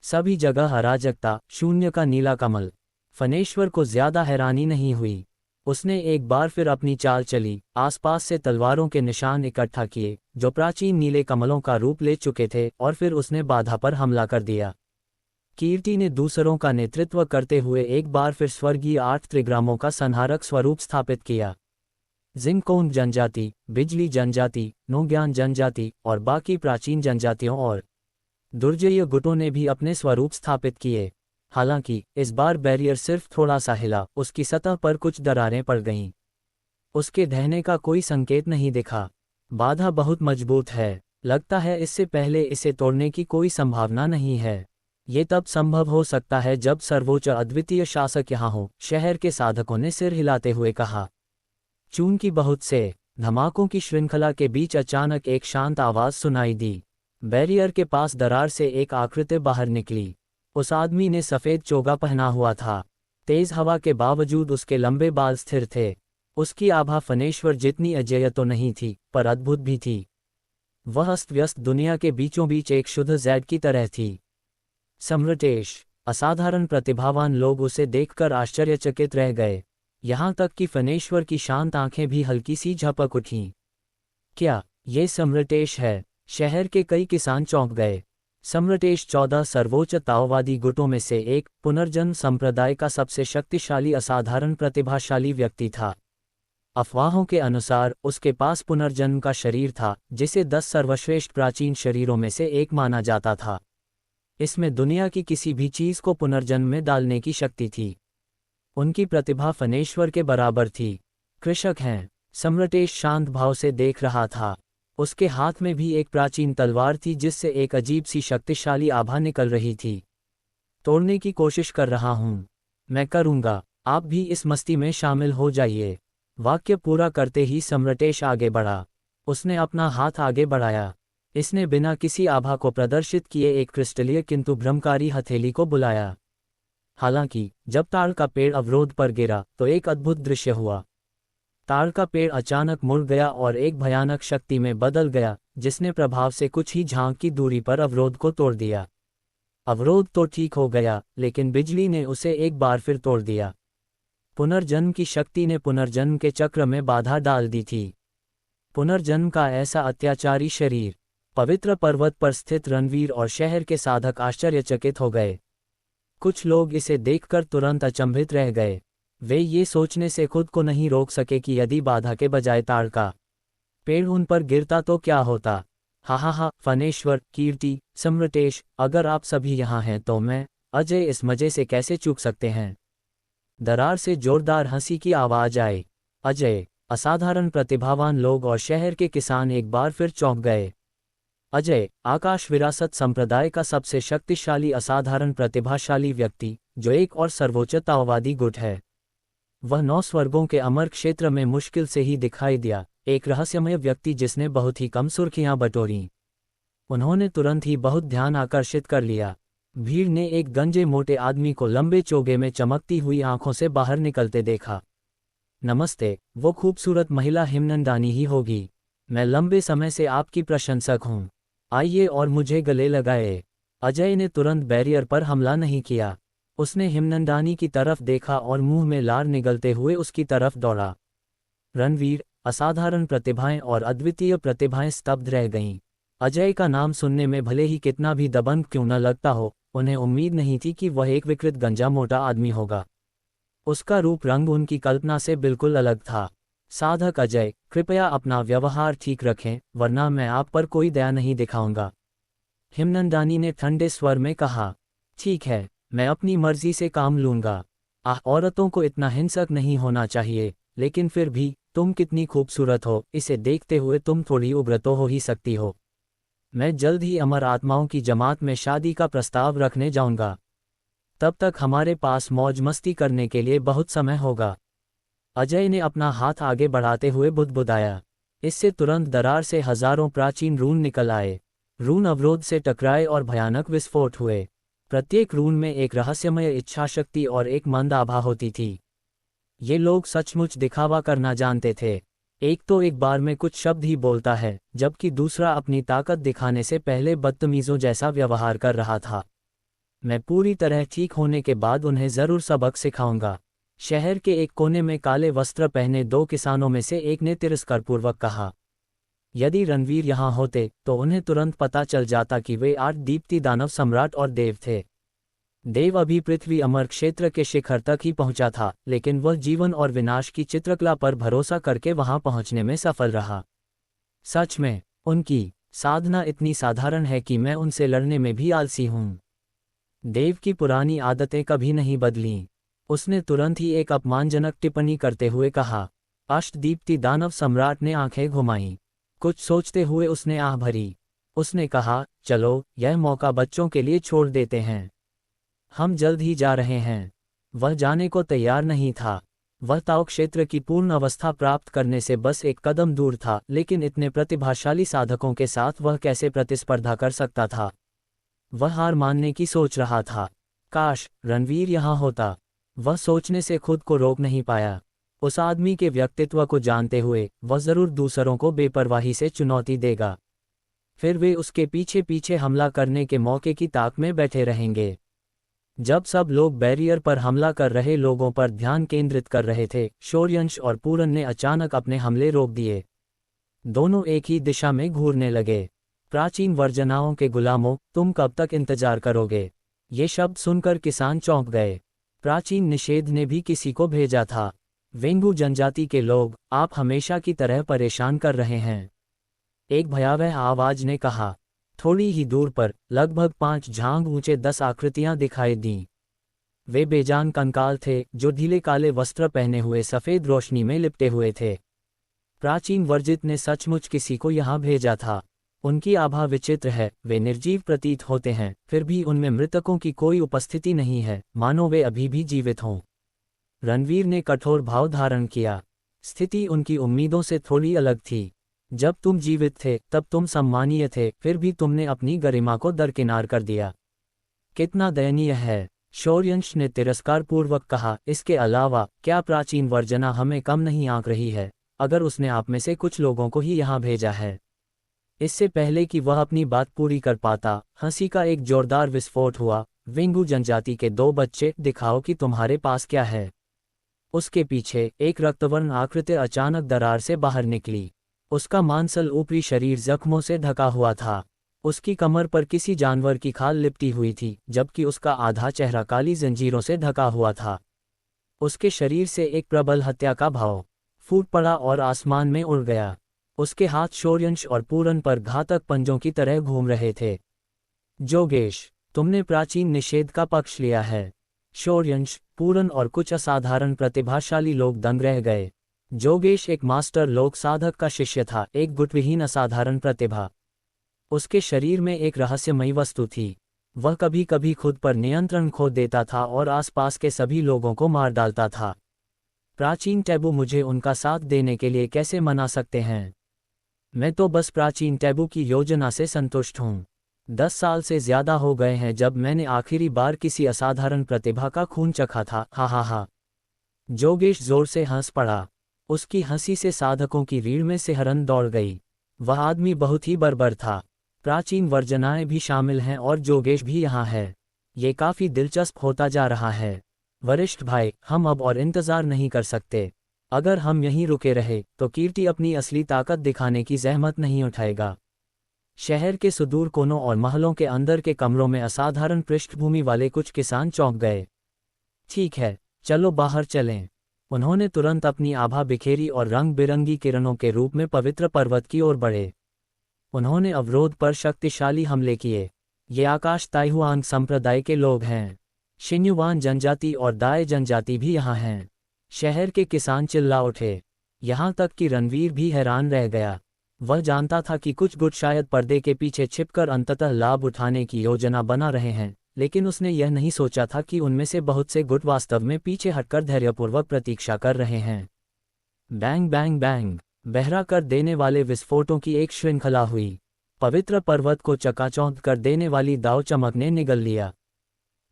सभी जगह अराजकता, शून्य का नीला कमल। फनेश्वर को ज्यादा हैरानी नहीं हुई। उसने एक बार फिर अपनी चाल चली, आसपास से तलवारों के निशान इकट्ठा किए जो प्राचीन नीले कमलों का रूप ले चुके थे, और फिर उसने बाधा पर हमला कर दिया। कीर्ति ने दूसरों का नेतृत्व करते हुए एक बार फिर स्वर्गीय 8 त्रिग्रामों का संहारक स्वरूप स्थापित किया। जिंगकोंग जनजाति, बिजली जनजाति, नोग्यान जनजाति और बाकी प्राचीन जनजातियों और दुर्जय गुटों ने भी अपने स्वरूप स्थापित किए। हालांकि इस बार बैरियर सिर्फ थोड़ा सा हिला, उसकी सतह पर कुछ दरारें पड़ गईं। उसके ढहने का कोई संकेत नहीं दिखा। बाधा बहुत मजबूत है। लगता है इससे पहले इसे तोड़ने की कोई संभावना नहीं है। ये तब संभव हो सकता है जब सर्वोच्च अद्वितीय शासक यहाँ हो, शहर के साधकों ने सिर हिलाते हुए कहा। चून की बहुत से धमाकों की श्रृंखला के बीच अचानक एक शांत आवाज सुनाई दी। बैरियर के पास दरार से एक आकृति बाहर निकली। उस आदमी ने सफ़ेद चोगा पहना हुआ था। तेज हवा के बावजूद उसके लंबे बाल स्थिर थे। उसकी आभा फनेश्वर जितनी अजेय तो नहीं थी, पर अद्भुत भी थी। वह अस्त व्यस्त दुनिया के बीचों बीच एक शुद्ध जैड की तरह थी। सम्राटेश। असाधारण प्रतिभावान लोग उसे देखकर आश्चर्यचकित रह गए। यहाँ तक कि फनेश्वर की शांत आंखें भी हल्की सी झपक उठीं। क्या ये सम्राटेश है? शहर के कई किसान चौंक गए। सम्राटेश 14 सर्वोच्च ताओवादी गुटों में से एक, पुनर्जन्म संप्रदाय का सबसे शक्तिशाली असाधारण प्रतिभाशाली व्यक्ति था। अफवाहों के अनुसार उसके पास पुनर्जन्म का शरीर था, जिसे 10 सर्वश्रेष्ठ प्राचीन शरीरों में से एक माना जाता था। इसमें दुनिया की किसी भी चीज को पुनर्जन्म में डालने की शक्ति थी। उनकी प्रतिभा फनेश्वर के बराबर थी। कृषक हैं। सम्राटेश शांत भाव से देख रहा था। उसके हाथ में भी एक प्राचीन तलवार थी जिससे एक अजीब सी शक्तिशाली आभा निकल रही थी। तोड़ने की कोशिश कर रहा हूं। मैं करूंगा। आप भी इस मस्ती में शामिल हो जाइए। वाक्य पूरा करते ही सम्राटेश आगे बढ़ा। उसने अपना हाथ आगे बढ़ाया। इसने बिना किसी आभा को प्रदर्शित किए एक क्रिस्टलीय किंतु भ्रमकारी हथेली को बुलाया। हालांकि जब ताड़ का पेड़ अवरोध पर गिरा तो एक अद्भुत दृश्य हुआ। ताड़ का पेड़ अचानक मुड़ गया और एक भयानक शक्ति में बदल गया, जिसने प्रभाव से कुछ ही झांक की दूरी पर अवरोध को तोड़ दिया। अवरोध तो ठीक हो गया, लेकिन बिजली ने उसे एक बार फिर तोड़ दिया। पुनर्जन्म की शक्ति ने पुनर्जन्म के चक्र में बाधा डाल दी थी। पुनर्जन्म का ऐसा अत्याचारी शरीर। पवित्र पर्वत पर स्थित रणवीर और शहर के साधक आश्चर्यचकित हो गए। कुछ लोग इसे देखकर तुरंत अचंभित रह गए। वे ये सोचने से खुद को नहीं रोक सके कि यदि बाधा के बजाय ताड़ का पेड़ उन पर गिरता तो क्या होता। हा, फनेश्वर, कीर्ति, सम्राटेश, अगर आप सभी यहाँ हैं तो मैं, अजय, इस मजे से कैसे चूक सकते हैं? दरार से जोरदार हंसी की आवाज आई। अजय। असाधारण प्रतिभावान लोग और शहर के किसान एक बार फिर चौंक गए। अजय, आकाश विरासत संप्रदाय का सबसे शक्तिशाली असाधारण प्रतिभाशाली व्यक्ति, जो एक और सर्वोच्च ताओवादी गुट है। वह 9 स्वर्गों के अमर क्षेत्र में मुश्किल से ही दिखाई दिया। एक रहस्यमय व्यक्ति जिसने बहुत ही कम सुर्खियां बटोरीं। उन्होंने तुरंत ही बहुत ध्यान आकर्षित कर लिया। भीड़ ने एक गंजे मोटे आदमी को लंबे चोगे में चमकती हुई आंखों से बाहर निकलते देखा। नमस्ते, वो खूबसूरत महिला हिमनंदानी ही होगी। मैं लंबे समय से आपकी प्रशंसक हूँ। आइए और मुझे गले लगाए। अजय ने तुरंत बैरियर पर हमला नहीं किया। उसने हिमनंदानी की तरफ देखा और मुंह में लार निगलते हुए उसकी तरफ दौड़ा। रणवीर, असाधारण प्रतिभाएं और अद्वितीय प्रतिभाएं स्तब्ध रह गईं। अजय का नाम सुनने में भले ही कितना भी दबंग क्यों न लगता हो, उन्हें उम्मीद नहीं थी कि वह एक विकृत गंजा मोटा आदमी होगा। उसका रूप रंग उनकी कल्पना से बिल्कुल अलग था। साधक अजय, कृपया अपना व्यवहार ठीक रखें, वरना मैं आप पर कोई दया नहीं दिखाऊंगा। हिमनंदानी ने ठंडे स्वर में कहा। ठीक है, मैं अपनी मर्जी से काम लूंगा। औरतों को इतना हिंसक नहीं होना चाहिए, लेकिन फिर भी, तुम कितनी खूबसूरत हो, इसे देखते हुए तुम थोड़ी उग्र तो हो ही सकती हो। मैं जल्द ही अमर आत्माओं की जमात में शादी का प्रस्ताव रखने जाऊंगा। तब तक हमारे पास मौज मस्ती करने के लिए बहुत समय होगा। अजय ने अपना हाथ आगे बढ़ाते हुए बुदबुदाया। इससे तुरंत दरार से हजारों प्राचीन रून निकल आए। रून अवरोध से टकराए और भयानक विस्फोट हुए। प्रत्येक रून में एक रहस्यमय इच्छाशक्ति और एक मंद आभा होती थी। ये लोग सचमुच दिखावा करना जानते थे। एक तो एक बार में कुछ शब्द ही बोलता है, जबकि दूसरा अपनी ताकत दिखाने से पहले बदतमीजों जैसा व्यवहार कर रहा था। मैं पूरी तरह ठीक होने के बाद उन्हें जरूर सबक सिखाऊंगा। शहर के एक कोने में काले वस्त्र पहने दो किसानों में से एक ने तिरस्कारपूर्वक कहा। यदि रणवीर यहाँ होते तो उन्हें तुरंत पता चल जाता कि वे 8 दीप्ति दानव सम्राट और देव थे। देव अभी पृथ्वी अमर क्षेत्र के शिखर तक ही पहुंचा था, लेकिन वह जीवन और विनाश की चित्रकला पर भरोसा करके वहां पहुंचने में सफल रहा। सच में, उनकी साधना इतनी साधारण है कि मैं उनसे लड़ने में भी आलसी हूं। देव की पुरानी आदतें कभी नहीं बदलीं। उसने तुरंत ही एक अपमानजनक टिप्पणी करते हुए कहा। अष्टदीप्ति दानव सम्राट ने आंखें घुमाईं। कुछ सोचते हुए उसने आह भरी। उसने कहा, चलो, यह मौका बच्चों के लिए छोड़ देते हैं। हम जल्द ही जा रहे हैं। वह जाने को तैयार नहीं था। वह ताओ क्षेत्र की पूर्ण अवस्था प्राप्त करने से बस एक कदम दूर था, लेकिन इतने प्रतिभाशाली साधकों के साथ वह कैसे प्रतिस्पर्धा कर सकता था। वह हार मानने की सोच रहा था। काश रणवीर यहाँ होता। वह सोचने से खुद को रोक नहीं पाया। उस आदमी के व्यक्तित्व को जानते हुए वह जरूर दूसरों को बेपरवाही से चुनौती देगा। फिर वे उसके पीछे पीछे हमला करने के मौके की ताक में बैठे रहेंगे। जब सब लोग बैरियर पर हमला कर रहे लोगों पर ध्यान केंद्रित कर रहे थे, शौर्यंश और पूरन ने अचानक अपने हमले रोक दिए। दोनों एक ही दिशा में घूरने लगे। प्राचीन वर्जनाओं के गुलामों, तुम कब तक इंतजार करोगे? ये शब्द सुनकर किसान चौंक गए। प्राचीन निषेध ने भी किसी को भेजा था। वेंगू जनजाति के लोग, आप हमेशा की तरह परेशान कर रहे हैं। एक भयावह आवाज ने कहा। थोड़ी ही दूर पर लगभग 5 झांग ऊंचे 10 आकृतियां दिखाई दीं। वे बेजान कंकाल थे, जो ढीले काले वस्त्र पहने हुए सफेद रोशनी में लिपटे हुए थे। प्राचीन वर्जित ने सचमुच किसी को यहाँ भेजा था। उनकी आभा विचित्र है। वे निर्जीव प्रतीत होते हैं, फिर भी उनमें मृतकों की कोई उपस्थिति नहीं है, मानो वे अभी भी जीवित हों। रणवीर ने कठोर भाव धारण किया। स्थिति उनकी उम्मीदों से थोड़ी अलग थी। जब तुम जीवित थे तब तुम सम्मानीय थे, फिर भी तुमने अपनी गरिमा को दरकिनार कर दिया। कितना दयनीय है, शौर्यंश ने तिरस्कारपूर्वक कहा। इसके अलावा क्या प्राचीन वर्जना हमें कम नहीं आंक रही है, अगर उसने आप में से कुछ लोगों को ही यहाँ भेजा है? इससे पहले कि वह अपनी बात पूरी कर पाता, हंसी का एक जोरदार विस्फोट हुआ। वेंगू जनजाति के 2 बच्चे, दिखाओ कि तुम्हारे पास क्या है। उसके पीछे एक रक्तवर्ण आकृति अचानक दरार से बाहर निकली। उसका मांसल ऊपरी शरीर जख्मों से ढका हुआ था। उसकी कमर पर किसी जानवर की खाल लिपटी हुई थी, जबकि उसका आधा चेहरा काली जंजीरों से ढका हुआ था। उसके शरीर से एक प्रबल हत्या का भाव फूट पड़ा और आसमान में उड़ गया। उसके हाथ शौर्यंश और पूरन पर घातक पंजों की तरह घूम रहे थे। जोगेश, तुमने प्राचीन निषेध का पक्ष लिया है। शौर्यंश, पूरन और कुछ असाधारण प्रतिभाशाली लोग दंग रह गए। जोगेश एक मास्टर लोक साधक का शिष्य था, एक गुटविहीन असाधारण प्रतिभा। उसके शरीर में एक रहस्यमयी वस्तु थी। वह कभी कभी खुद पर नियंत्रण खो देता था और आसपास के सभी लोगों को मार डालता था। प्राचीन टैबू मुझे उनका साथ देने के लिए कैसे मना सकते हैं? मैं तो बस प्राचीन टैबू की योजना से संतुष्ट हूँ। 10 साल से ज्यादा हो गए हैं जब मैंने आखिरी बार किसी असाधारण प्रतिभा का खून चखा था। हा हा हा। जोगेश जोर से हंस पड़ा। उसकी हंसी से साधकों की रीढ़ में सिहरन दौड़ गई। वह आदमी बहुत ही बर्बर था। प्राचीन वर्जनाएं भी शामिल हैं और जोगेश भी यहाँ है। ये काफी दिलचस्प होता जा रहा है। वरिष्ठ भाई, हम अब और इंतजार नहीं कर सकते। अगर हम यहीं रुके रहे तो कीर्ति अपनी असली ताकत दिखाने की जहमत नहीं उठाएगा। शहर के सुदूर कोनों और महलों के अंदर के कमरों में असाधारण पृष्ठभूमि वाले कुछ किसान चौंक गए। ठीक है, चलो बाहर चलें। उन्होंने तुरंत अपनी आभा बिखेरी और रंग बिरंगी किरणों के रूप में पवित्र पर्वत की ओर बढ़े। उन्होंने अवरोध पर शक्तिशाली हमले किए। ये आकाश ताइहुआन संप्रदाय के लोग हैं। शिन्युवान जनजाति और दाए जनजाति भी यहाँ हैं। शहर के किसान चिल्ला उठे। यहाँ तक कि रणवीर भी हैरान रह गया। वह जानता था कि कुछ गुट शायद पर्दे के पीछे छिपकर अंततः लाभ उठाने की योजना बना रहे हैं, लेकिन उसने यह नहीं सोचा था कि उनमें से बहुत से गुट वास्तव में पीछे हटकर धैर्यपूर्वक प्रतीक्षा कर रहे हैं। बैंग बैंग बैंग, बहरा कर देने वाले विस्फोटों की एक श्रृंखला हुई। पवित्र पर्वत को चकाचौंध कर देने वाली दाव चमक ने निगल लिया।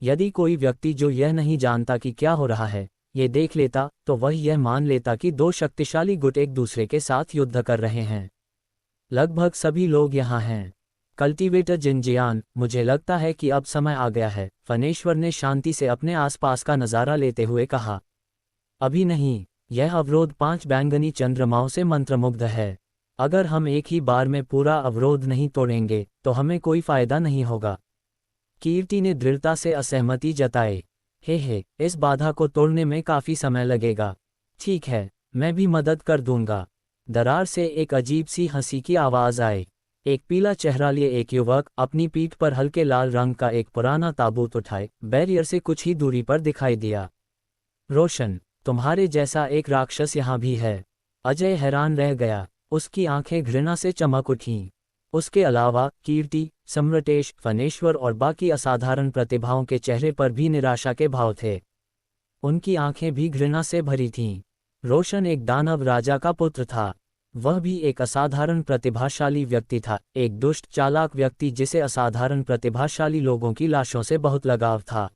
यदि कोई व्यक्ति जो यह नहीं जानता कि क्या हो रहा है, ये देख लेता, तो वह यह मान लेता कि दो शक्तिशाली गुट एक दूसरे के साथ युद्ध कर रहे हैं। लगभग सभी लोग यहाँ हैं। कल्टीवेटर जिनजियान, मुझे लगता है कि अब समय आ गया है, फनेश्वर ने शांति से अपने आसपास का नज़ारा लेते हुए कहा। अभी नहीं, यह अवरोध 5 बैंगनी चंद्रमाओं से मंत्रमुग्ध है। अगर हम एक ही बार में पूरा अवरोध नहीं तोड़ेंगे तो हमें कोई फायदा नहीं होगा। कीर्ति ने दृढ़ता से असहमति जताई। हे, इस बाधा को तोड़ने में काफी समय लगेगा। ठीक है, मैं भी मदद कर दूंगा। दरार से एक अजीब सी हंसी की आवाज आई। एक पीला चेहरा लिए एक युवक अपनी पीठ पर हल्के लाल रंग का एक पुराना ताबूत उठाए बैरियर से कुछ ही दूरी पर दिखाई दिया। रोशन, तुम्हारे जैसा एक राक्षस यहाँ भी है। अजय हैरान रह गया। उसकी आंखें घृणा से चमक उठीं। उसके अलावा कीर्ति, सम्रटेश, फनेश्वर और बाकी असाधारण प्रतिभाओं के चेहरे पर भी निराशा के भाव थे। उनकी आंखें भी घृणा से भरी थीं। रोशन एक दानव राजा का पुत्र था। वह भी एक असाधारण प्रतिभाशाली व्यक्ति था, एक दुष्ट चालाक व्यक्ति जिसे असाधारण प्रतिभाशाली लोगों की लाशों से बहुत लगाव था।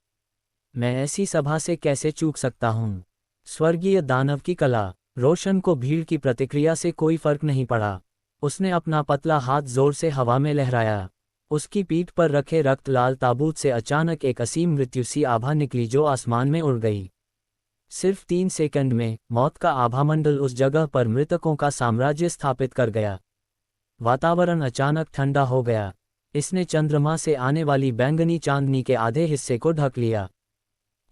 मैं ऐसी सभा से कैसे चूक सकता हूँ? स्वर्गीय दानव की कला। रोशन को भीड़ की प्रतिक्रिया से कोई फर्क नहीं पड़ा। उसने अपना पतला हाथ जोर से हवा में लहराया। उसकी पीठ पर रखे रक्त लाल ताबूत से अचानक एक असीम मृत्यु सी आभा निकली जो आसमान में उड़ गई। सिर्फ 3 सेकंड में मौत का आभामंडल उस जगह पर मृतकों का साम्राज्य स्थापित कर गया। वातावरण अचानक ठंडा हो गया। इसने चंद्रमा से आने वाली बैंगनी चांदनी के आधे हिस्से को ढक लिया।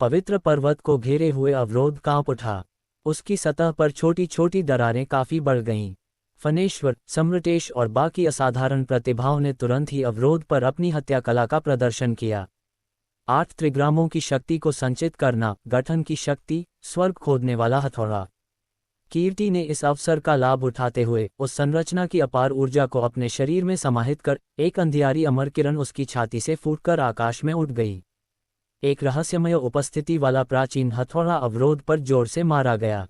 पवित्र पर्वत को घेरे हुए अवरोध कांप उठा। उसकी सतह पर छोटी छोटी दरारें काफी बढ़ गईं। फनेश्वर, सम्रटेश और बाकी असाधारण प्रतिभाओं ने तुरंत ही अवरोध पर अपनी हत्या कला का प्रदर्शन किया। 8 त्रिग्रामों की शक्ति को संचित करना, गठन की शक्ति, स्वर्ग खोदने वाला हथौड़ा। कीर्ति ने इस अवसर का लाभ उठाते हुए उस संरचना की अपार ऊर्जा को अपने शरीर में समाहित कर एक अंधियारी अमर किरण उसकी छाती से फूटकर आकाश में उठ गई। एक रहस्यमय उपस्थिति वाला प्राचीन हथौड़ा अवरोध पर जोर से मारा गया।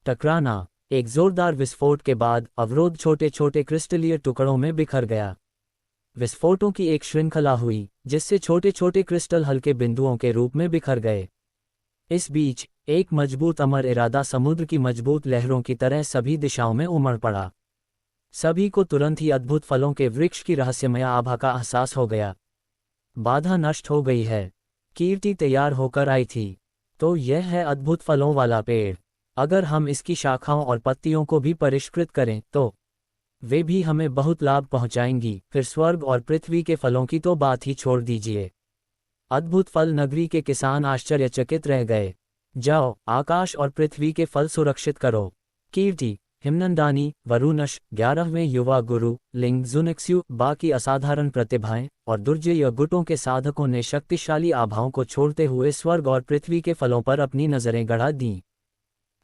टकराना। एक जोरदार विस्फोट के बाद अवरोध छोटे छोटे क्रिस्टलीय टुकड़ों में बिखर गया। विस्फोटों की एक श्रृंखला हुई जिससे छोटे छोटे क्रिस्टल हल्के बिंदुओं के रूप में बिखर गए। इस बीच एक मजबूत अमर इरादा समुद्र की मजबूत लहरों की तरह सभी दिशाओं में उमड़ पड़ा। सभी को तुरंत ही अद्भुत फलों के वृक्ष की रहस्यमय आभा का एहसास हो गया। बाधा नष्ट हो गई है। कीर्ति तैयार होकर आई थी। तो यह है अद्भुत फलों वाला पेड़। अगर हम इसकी शाखाओं और पत्तियों को भी परिष्कृत करें तो वे भी हमें बहुत लाभ पहुंचाएंगी। फिर स्वर्ग और पृथ्वी के फलों की तो बात ही छोड़ दीजिए। अद्भुत फल नगरी के किसान आश्चर्यचकित रह गए। जाओ, आकाश और पृथ्वी के फल सुरक्षित करो। कीर्ति, हिमनंदानी, वरुणश, 11वें युवा गुरु, लिंग जुनिक्स्यू, बाकी असाधारण प्रतिभाएं और दुर्जय गुटों के साधकों ने शक्तिशाली आभाओं को छोड़ते हुए स्वर्ग और पृथ्वी के फलों पर अपनी नजरें गड़ा दीं।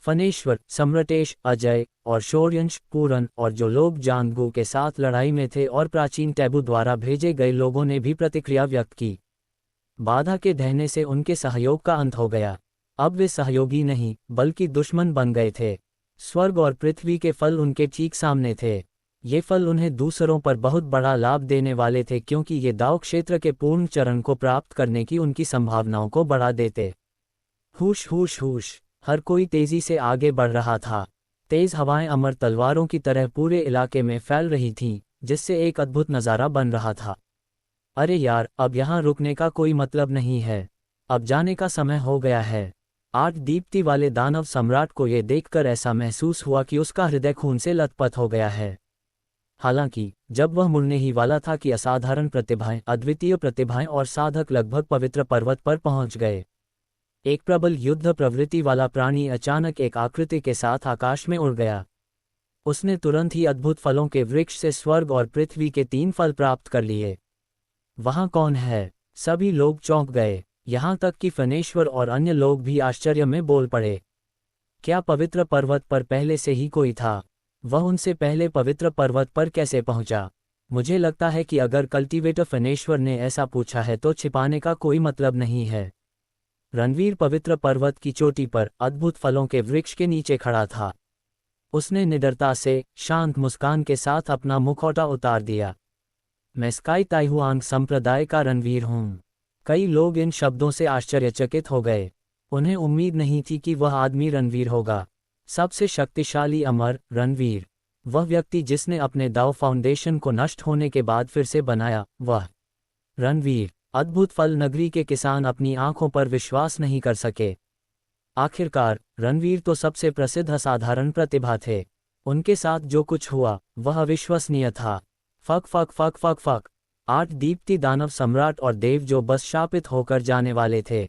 फनेश्वर, सम्रटेश, अजय और शौर्यंश, पूरन और जो लोग जानगू के साथ लड़ाई में थे और प्राचीन टैबू द्वारा भेजे गए लोगों ने भी प्रतिक्रिया व्यक्त की। बाधा के ढहने से उनके सहयोग का अंत हो गया। अब वे सहयोगी नहीं बल्कि दुश्मन बन गए थे। स्वर्ग और पृथ्वी के फल उनके ठीक सामने थे। ये फल उन्हें दूसरों पर बहुत बड़ा लाभ देने वाले थे क्योंकि ये दाव क्षेत्र के पूर्ण चरण को प्राप्त करने की उनकी संभावनाओं को बढ़ा देते। हुश हुश हुश, हर कोई तेजी से आगे बढ़ रहा था। तेज हवाएं अमर तलवारों की तरह पूरे इलाके में फैल रही थीं, जिससे एक अद्भुत नज़ारा बन रहा था। अरे यार, अब यहाँ रुकने का कोई मतलब नहीं है, अब जाने का समय हो गया है। आठ दीप्ति वाले दानव सम्राट को ये देखकर ऐसा महसूस हुआ कि उसका हृदय खून से लथपथ हो गया है। हालांकि जब वह मुड़ने ही वाला था कि असाधारण प्रतिभाएं, अद्वितीय प्रतिभाएं और साधक लगभग पवित्र पर्वत पर पहुंच गए। एक प्रबल युद्ध प्रवृत्ति वाला प्राणी अचानक एक आकृति के साथ आकाश में उड़ गया। उसने तुरंत ही अद्भुत फलों के वृक्ष से स्वर्ग और पृथ्वी के 3 फल प्राप्त कर लिए। वहां कौन है? सभी लोग चौंक गए, यहाँ तक कि फनेश्वर और अन्य लोग भी आश्चर्य में बोल पड़े। क्या पवित्र पर्वत पर पहले से ही कोई था? वह उनसे पहले पवित्र पर्वत पर कैसे पहुंचा? मुझे लगता है कि अगर कल्टीवेटर फनेश्वर ने ऐसा पूछा है तो छिपाने का कोई मतलब नहीं है। रणवीर पवित्र पर्वत की चोटी पर अद्भुत फलों के वृक्ष के नीचे खड़ा था। उसने निडरता से, शांत मुस्कान के साथ अपना मुखौटा उतार दिया। मैं स्काई ताइहुआंग संप्रदाय का रणवीर हूँ। कई लोग इन शब्दों से आश्चर्यचकित हो गए। उन्हें उम्मीद नहीं थी कि वह आदमी रणवीर होगा। सबसे शक्तिशाली अमर रणवीर, वह व्यक्ति जिसने अपने दाव फाउंडेशन को नष्ट होने के बाद फिर से बनाया, वह रणवीर। अद्भुत फल नगरी के किसान अपनी आंखों पर विश्वास नहीं कर सके। आखिरकार रणवीर तो सबसे प्रसिद्ध असाधारण प्रतिभा थे। उनके साथ जो कुछ हुआ वह अविश्वसनीय था। Fuck fuck fuck fuck fuck. 8 Deepti दानव सम्राट और देव जो बस शापित होकर जाने वाले थे।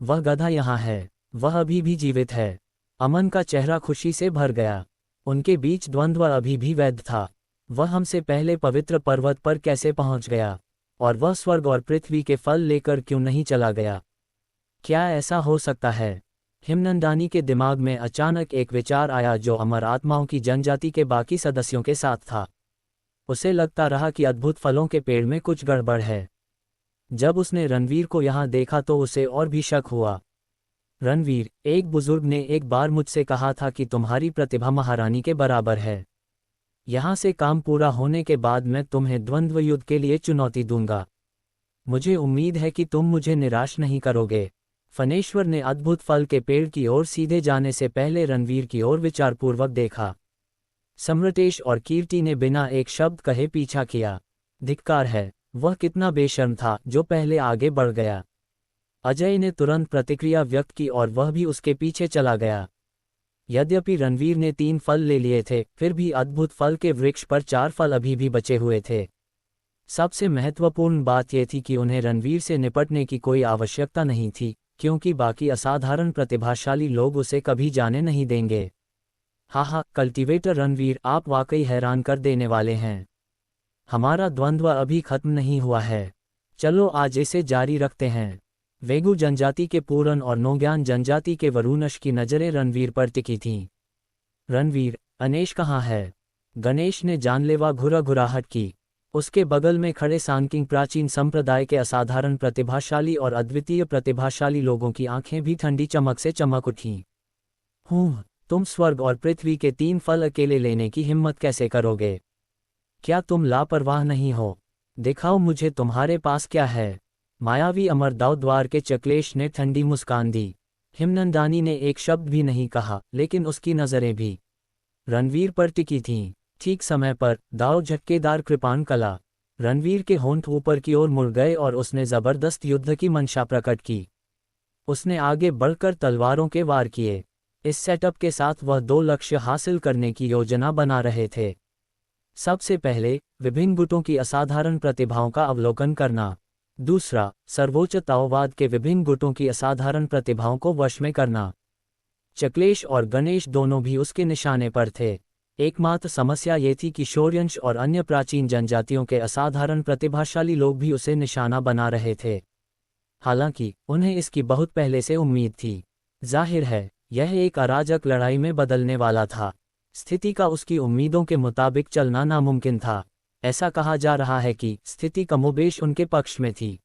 वह गधा यहाँ है, वह अभी भी जीवित है। अमन का चेहरा खुशी से भर गया। उनके बीच द्वंद्व अभी भी वैध था। वह हमसे पहले पवित्र पर्वत पर कैसे पहुंच गया, और वह स्वर्ग और पृथ्वी के फल लेकर क्यों नहीं चला गया? क्या ऐसा हो सकता है? हिमनंदानी के दिमाग में अचानक एक विचार आया जो अमर आत्माओं की जनजाति के बाकी सदस्यों के साथ था। उसे लगता रहा कि अद्भुत फलों के पेड़ में कुछ गड़बड़ है। जब उसने रणवीर को यहाँ देखा तो उसे और भी शक हुआ। रणवीर, एक बुजुर्ग ने एक बार मुझसे कहा था कि तुम्हारी प्रतिभा महारानी के बराबर है। यहाँ से काम पूरा होने के बाद मैं तुम्हें द्वंद्व युद्ध के लिए चुनौती दूंगा। मुझे उम्मीद है कि तुम मुझे निराश नहीं करोगे। फनेश्वर ने अद्भुत फल के पेड़ की ओर सीधे जाने से पहले रणवीर की ओर विचारपूर्वक देखा। सम्रटेश और कीर्ति ने बिना एक शब्द कहे पीछा किया। धिक्कार है, वह कितना बेशर्म था जो पहले आगे बढ़ गया। अजय ने तुरंत प्रतिक्रिया व्यक्त की और वह भी उसके पीछे चला गया। यद्यपि रणवीर ने 3 फल ले लिए थे, फिर भी अद्भुत फल के वृक्ष पर 4 फल अभी भी बचे हुए थे। सबसे महत्वपूर्ण बात यह थी कि उन्हें रणवीर से निपटने की कोई आवश्यकता नहीं थी, क्योंकि बाकी असाधारण प्रतिभाशाली लोग उसे कभी जाने नहीं देंगे। हाँ, कल्टीवेटर रणवीर, आप वाकई हैरान कर देने वाले हैं। हमारा द्वंद्व अभी खत्म नहीं हुआ है। चलो आज इसे जारी रखते हैं। वेगु जनजाति के पूरन और नोग्यान जनजाति के वरुणश की नजरें रणवीर पर टिकी थीं। रणवीर, अनेश कहाँ है? गणेश ने जानलेवा घुराघुराहट की। उसके बगल में खड़े सांकिंग प्राचीन संप्रदाय के असाधारण प्रतिभाशाली और अद्वितीय प्रतिभाशाली लोगों की आंखें भी ठंडी चमक से चमक उठीं। तुम स्वर्ग और पृथ्वी के 3 फल अकेले लेने की हिम्मत कैसे करोगे? क्या तुम लापरवाह नहीं हो? दिखाओ मुझे तुम्हारे पास क्या है। मायावी अमर दाव द्वार के चक्लेश ने ठंडी मुस्कान दी। हिमनंदानी ने एक शब्द भी नहीं कहा, लेकिन उसकी नजरें भी रणवीर पर टिकी थीं। ठीक समय पर दाव झटकेदार कृपाण कला। रणवीर के होंठ ऊपर की ओर मुड़ गए और उसने जबरदस्त युद्ध की मंशा प्रकट की। उसने आगे बढ़कर तलवारों के वार किए। इस सेटअप के साथ वह 2 लक्ष्य हासिल करने की योजना बना रहे थे। सबसे पहले, विभिन्न गुटों की असाधारण प्रतिभाओं का अवलोकन करना। दूसरा, सर्वोच्च ताओवाद के विभिन्न गुटों की असाधारण प्रतिभाओं को वश में करना। चक्लेश और गणेश दोनों भी उसके निशाने पर थे। एकमात्र समस्या ये थी कि शौर्यंश और अन्य प्राचीन जनजातियों के असाधारण प्रतिभाशाली लोग भी उसे निशाना बना रहे थे। हालांकि उन्हें इसकी बहुत पहले से उम्मीद थी। जाहिर है, यह एक अराजक लड़ाई में बदलने वाला था। स्थिति का उसकी उम्मीदों के मुताबिक चलना नामुमकिन था। ऐसा कहा जा रहा है कि स्थिति कमोबेश उनके पक्ष में थी।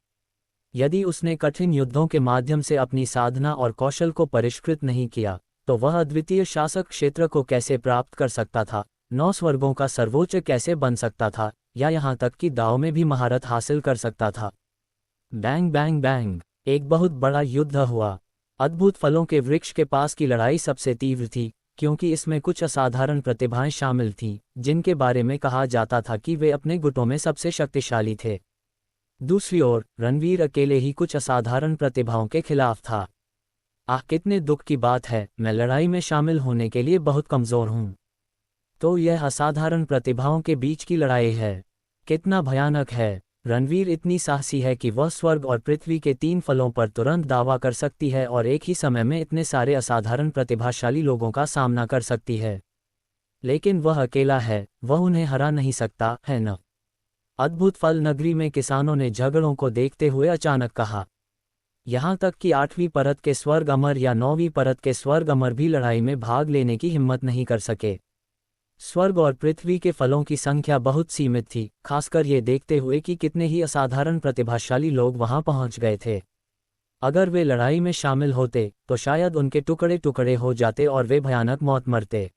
यदि उसने कठिन युद्धों के माध्यम से अपनी साधना और कौशल को परिष्कृत नहीं किया, तो वह अद्वितीय शासक क्षेत्र को कैसे प्राप्त कर सकता था? 9 स्वर्गों का सर्वोच्च कैसे बन सकता था, या यहाँ तक कि दाव में भी महारत हासिल कर सकता था। बैंग बैंग बैंग, एक बहुत बड़ा युद्ध हुआ। अद्भुत फलों के वृक्ष के पास की लड़ाई सबसे तीव्र थी, क्योंकि इसमें कुछ असाधारण प्रतिभाएं शामिल थीं, जिनके बारे में कहा जाता था कि वे अपने गुटों में सबसे शक्तिशाली थे। दूसरी ओर रणवीर अकेले ही कुछ असाधारण प्रतिभाओं के खिलाफ था। आह, कितने दुख की बात है, मैं लड़ाई में शामिल होने के लिए बहुत कमज़ोर हूँ। तो यह असाधारण प्रतिभाओं के बीच की लड़ाई है। कितना भयानक है। रणवीर इतनी साहसी है कि वह स्वर्ग और पृथ्वी के 3 फलों पर तुरंत दावा कर सकती है और एक ही समय में इतने सारे असाधारण प्रतिभाशाली लोगों का सामना कर सकती है। लेकिन वह अकेला है, वह उन्हें हरा नहीं सकता, है न? अद्भुत फल नगरी में किसानों ने झगड़ों को देखते हुए अचानक कहा। यहाँ तक कि 8वीं परत के स्वर्ग अमर या 9वीं परत के स्वर्ग अमर भी लड़ाई में भाग लेने की हिम्मत नहीं कर सके। स्वर्ग और पृथ्वी के फलों की संख्या बहुत सीमित थी, खासकर ये देखते हुए कि कितने ही असाधारण प्रतिभाशाली लोग वहां पहुंच गए थे। अगर वे लड़ाई में शामिल होते तो शायद उनके टुकड़े टुकड़े हो जाते और वे भयानक मौत मरते।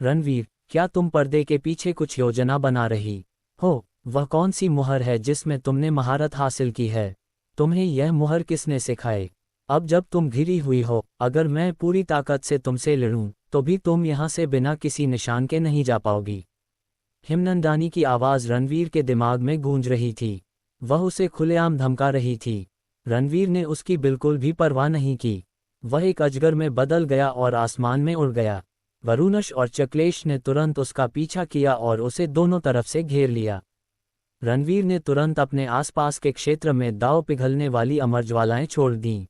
रणवीर, क्या तुम पर्दे के पीछे कुछ योजना बना रही हो? वह कौन सी मुहर है जिसमें तुमने महारत हासिल की है? तुम्हें यह मुहर किसने सिखाई? अब जब तुम घिरी हुई हो, अगर मैं पूरी ताकत से तुमसे लड़ूं तो भी तुम यहाँ से बिना किसी निशान के नहीं जा पाओगी। हिमनंदानी की आवाज़ रणवीर के दिमाग में गूंज रही थी। वह उसे खुलेआम धमका रही थी। रणवीर ने उसकी बिल्कुल भी परवाह नहीं की। वह एक अजगर में बदल गया और आसमान में उड़ गया। वरुणश और चक्लेश ने तुरंत उसका पीछा किया और उसे दोनों तरफ से घेर लिया। रणवीर ने तुरंत अपने आसपास के क्षेत्र में दाव पिघलने वाली अमर ज्वालाएं छोड़ दीं।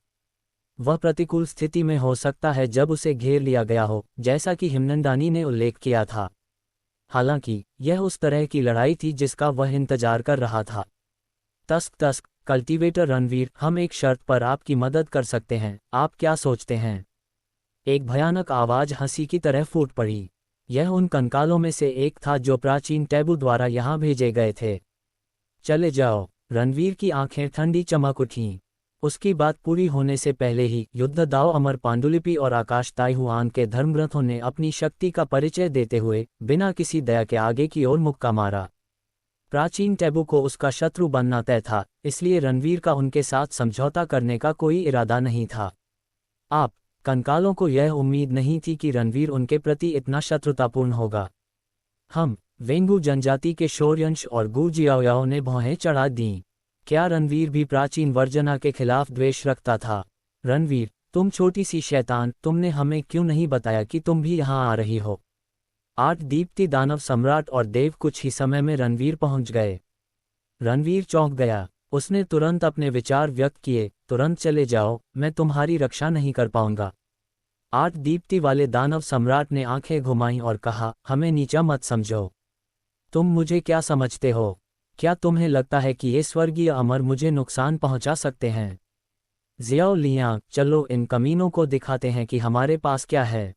वह प्रतिकूल स्थिति में हो सकता है जब उसे घेर लिया गया हो, जैसा कि हिमनंदानी ने उल्लेख किया था। हालांकि यह उस तरह की लड़ाई थी जिसका वह इंतजार कर रहा था। तस्क तस्क, कल्टीवेटर रणवीर, हम एक शर्त पर आपकी मदद कर सकते हैं, आप क्या सोचते हैं? एक भयानक आवाज़ हंसी की तरह फूट पड़ी। यह उन कंकालों में से एक था जो प्राचीन टैबू द्वारा यहाँ भेजे गए थे। चले जाओ। रणवीर की आंखें ठंडी चमक उठीं। उसकी बात पूरी होने से पहले ही युद्ध दाव अमर पांडुलिपि और आकाश ताइहुआन के धर्मग्रंथों ने अपनी शक्ति का परिचय देते हुए बिना किसी दया के आगे की ओर मुक्का मारा। प्राचीन टैबू को उसका शत्रु बनना तय था, इसलिए रणवीर का उनके साथ समझौता करने का कोई इरादा नहीं था। आप कंकालों को यह उम्मीद नहीं थी कि रणवीर उनके प्रति इतना शत्रुतापूर्ण होगा। हम वेंगू जनजाति के शौर्यंश और गुजियाओयाओ ने भौहें चढ़ा दीं। क्या रणवीर भी प्राचीन वर्जना के खिलाफ द्वेष रखता था? रणवीर, तुम छोटी सी शैतान, तुमने हमें क्यों नहीं बताया कि तुम भी यहाँ आ रही हो? 8 दीप्ति दानव सम्राट और देव कुछ ही समय में रणवीर पहुंच गए। रणवीर चौंक गया। उसने तुरंत अपने विचार व्यक्त किए, तुरंत चले जाओ, मैं तुम्हारी रक्षा नहीं कर पाऊंगा। 8 दीप्ति वाले दानव सम्राट ने आंखें घुमाईं और कहा, हमें नीचा मत समझो। तुम मुझे क्या समझते हो? क्या तुम्हें लगता है कि ये स्वर्गीय अमर मुझे नुकसान पहुंचा सकते हैं? ज़ियाओ लियांग, चलो इन कमीनों को दिखाते हैं कि हमारे पास क्या है।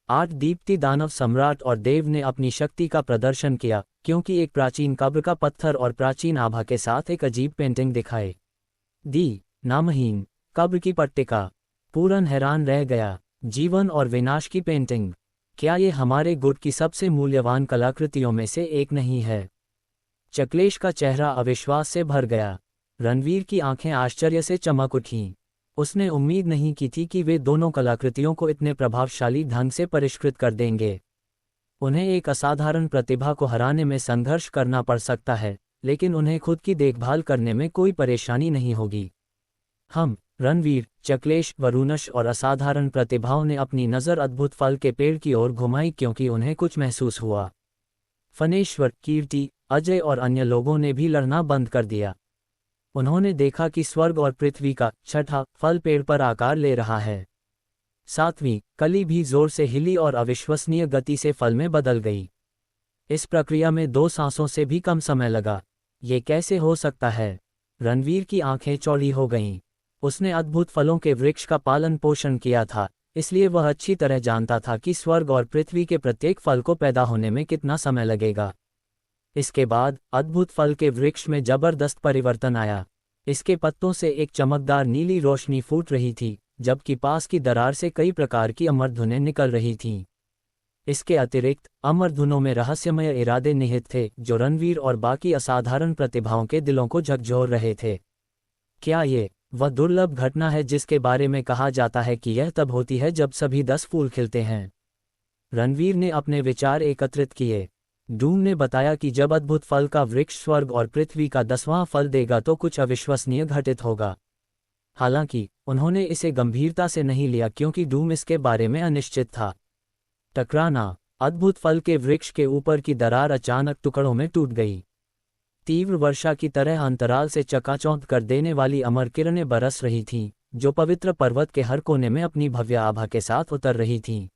8 दीप्ति दानव सम्राट और देव ने अपनी शक्ति का प्रदर्शन किया, क्योंकि एक प्राचीन कब्र का पत्थर और प्राचीन आभा के साथ एक अजीब पेंटिंग दिखाई दी। नामहीन कब्र की पट्टिका। पूरन हैरान रह गया। जीवन और विनाश की पेंटिंग। क्या ये हमारे गुट की सबसे मूल्यवान कलाकृतियों में से एक नहीं है? चक्लेश का चेहरा अविश्वास से भर गया। रणवीर की आंखें आश्चर्य से चमक उठीं। उसने उम्मीद नहीं की थी कि वे दोनों कलाकृतियों को इतने प्रभावशाली ढंग से परिष्कृत कर देंगे। उन्हें एक असाधारण प्रतिभा को हराने में संघर्ष करना पड़ सकता है, लेकिन उन्हें खुद की देखभाल करने में कोई परेशानी नहीं होगी। हम रणवीर, चक्लेश, वरुणश और असाधारण प्रतिभाओं ने अपनी नज़र अद्भुत फल के पेड़ की ओर घुमाई क्योंकि उन्हें कुछ महसूस हुआ। फनेश्वर, कीर्ति, अजय और अन्य लोगों ने भी लड़ना बंद कर दिया। उन्होंने देखा कि स्वर्ग और पृथ्वी का छठा फल पेड़ पर आकार ले रहा है। 7वीं कली भी जोर से हिली और अविश्वसनीय गति से फल में बदल गई। इस प्रक्रिया में 2 सांसों से भी कम समय लगा। ये कैसे हो सकता है? रणवीर की आंखें चौड़ी हो गईं। उसने अद्भुत फलों के वृक्ष का पालन पोषण किया था, इसलिए वह अच्छी तरह जानता था कि स्वर्ग और पृथ्वी के प्रत्येक फल को पैदा होने में कितना समय लगेगा। इसके बाद अद्भुत फल के वृक्ष में जबरदस्त परिवर्तन आया। इसके पत्तों से एक चमकदार नीली रोशनी फूट रही थी, जबकि पास की दरार से कई प्रकार की अमर धुनें निकल रही थीं। इसके अतिरिक्त अमर धुनों में रहस्यमय इरादे निहित थे जो रणवीर और बाकी असाधारण प्रतिभाओं के दिलों को झकझोर रहे थे। क्या ये वह दुर्लभ घटना है जिसके बारे में कहा जाता है कि यह तब होती है जब सभी 10 फूल खिलते हैं? रणवीर ने अपने विचार एकत्रित किए। डूम ने बताया कि जब अद्भुत फल का वृक्ष स्वर्ग और पृथ्वी का 10वां फल देगा तो कुछ अविश्वसनीय घटित होगा। हालांकि उन्होंने इसे गंभीरता से नहीं लिया क्योंकि डूम इसके बारे में अनिश्चित था। टकराना। अद्भुत फल के वृक्ष के ऊपर की दरार अचानक टुकड़ों में टूट गई। तीव्र वर्षा की तरह अंतराल से चकाचौंध कर देने वाली अमर किरणें बरस रही थीं, जो पवित्र पर्वत के हर कोने में अपनी भव्य आभा के साथ उतर रही थीं।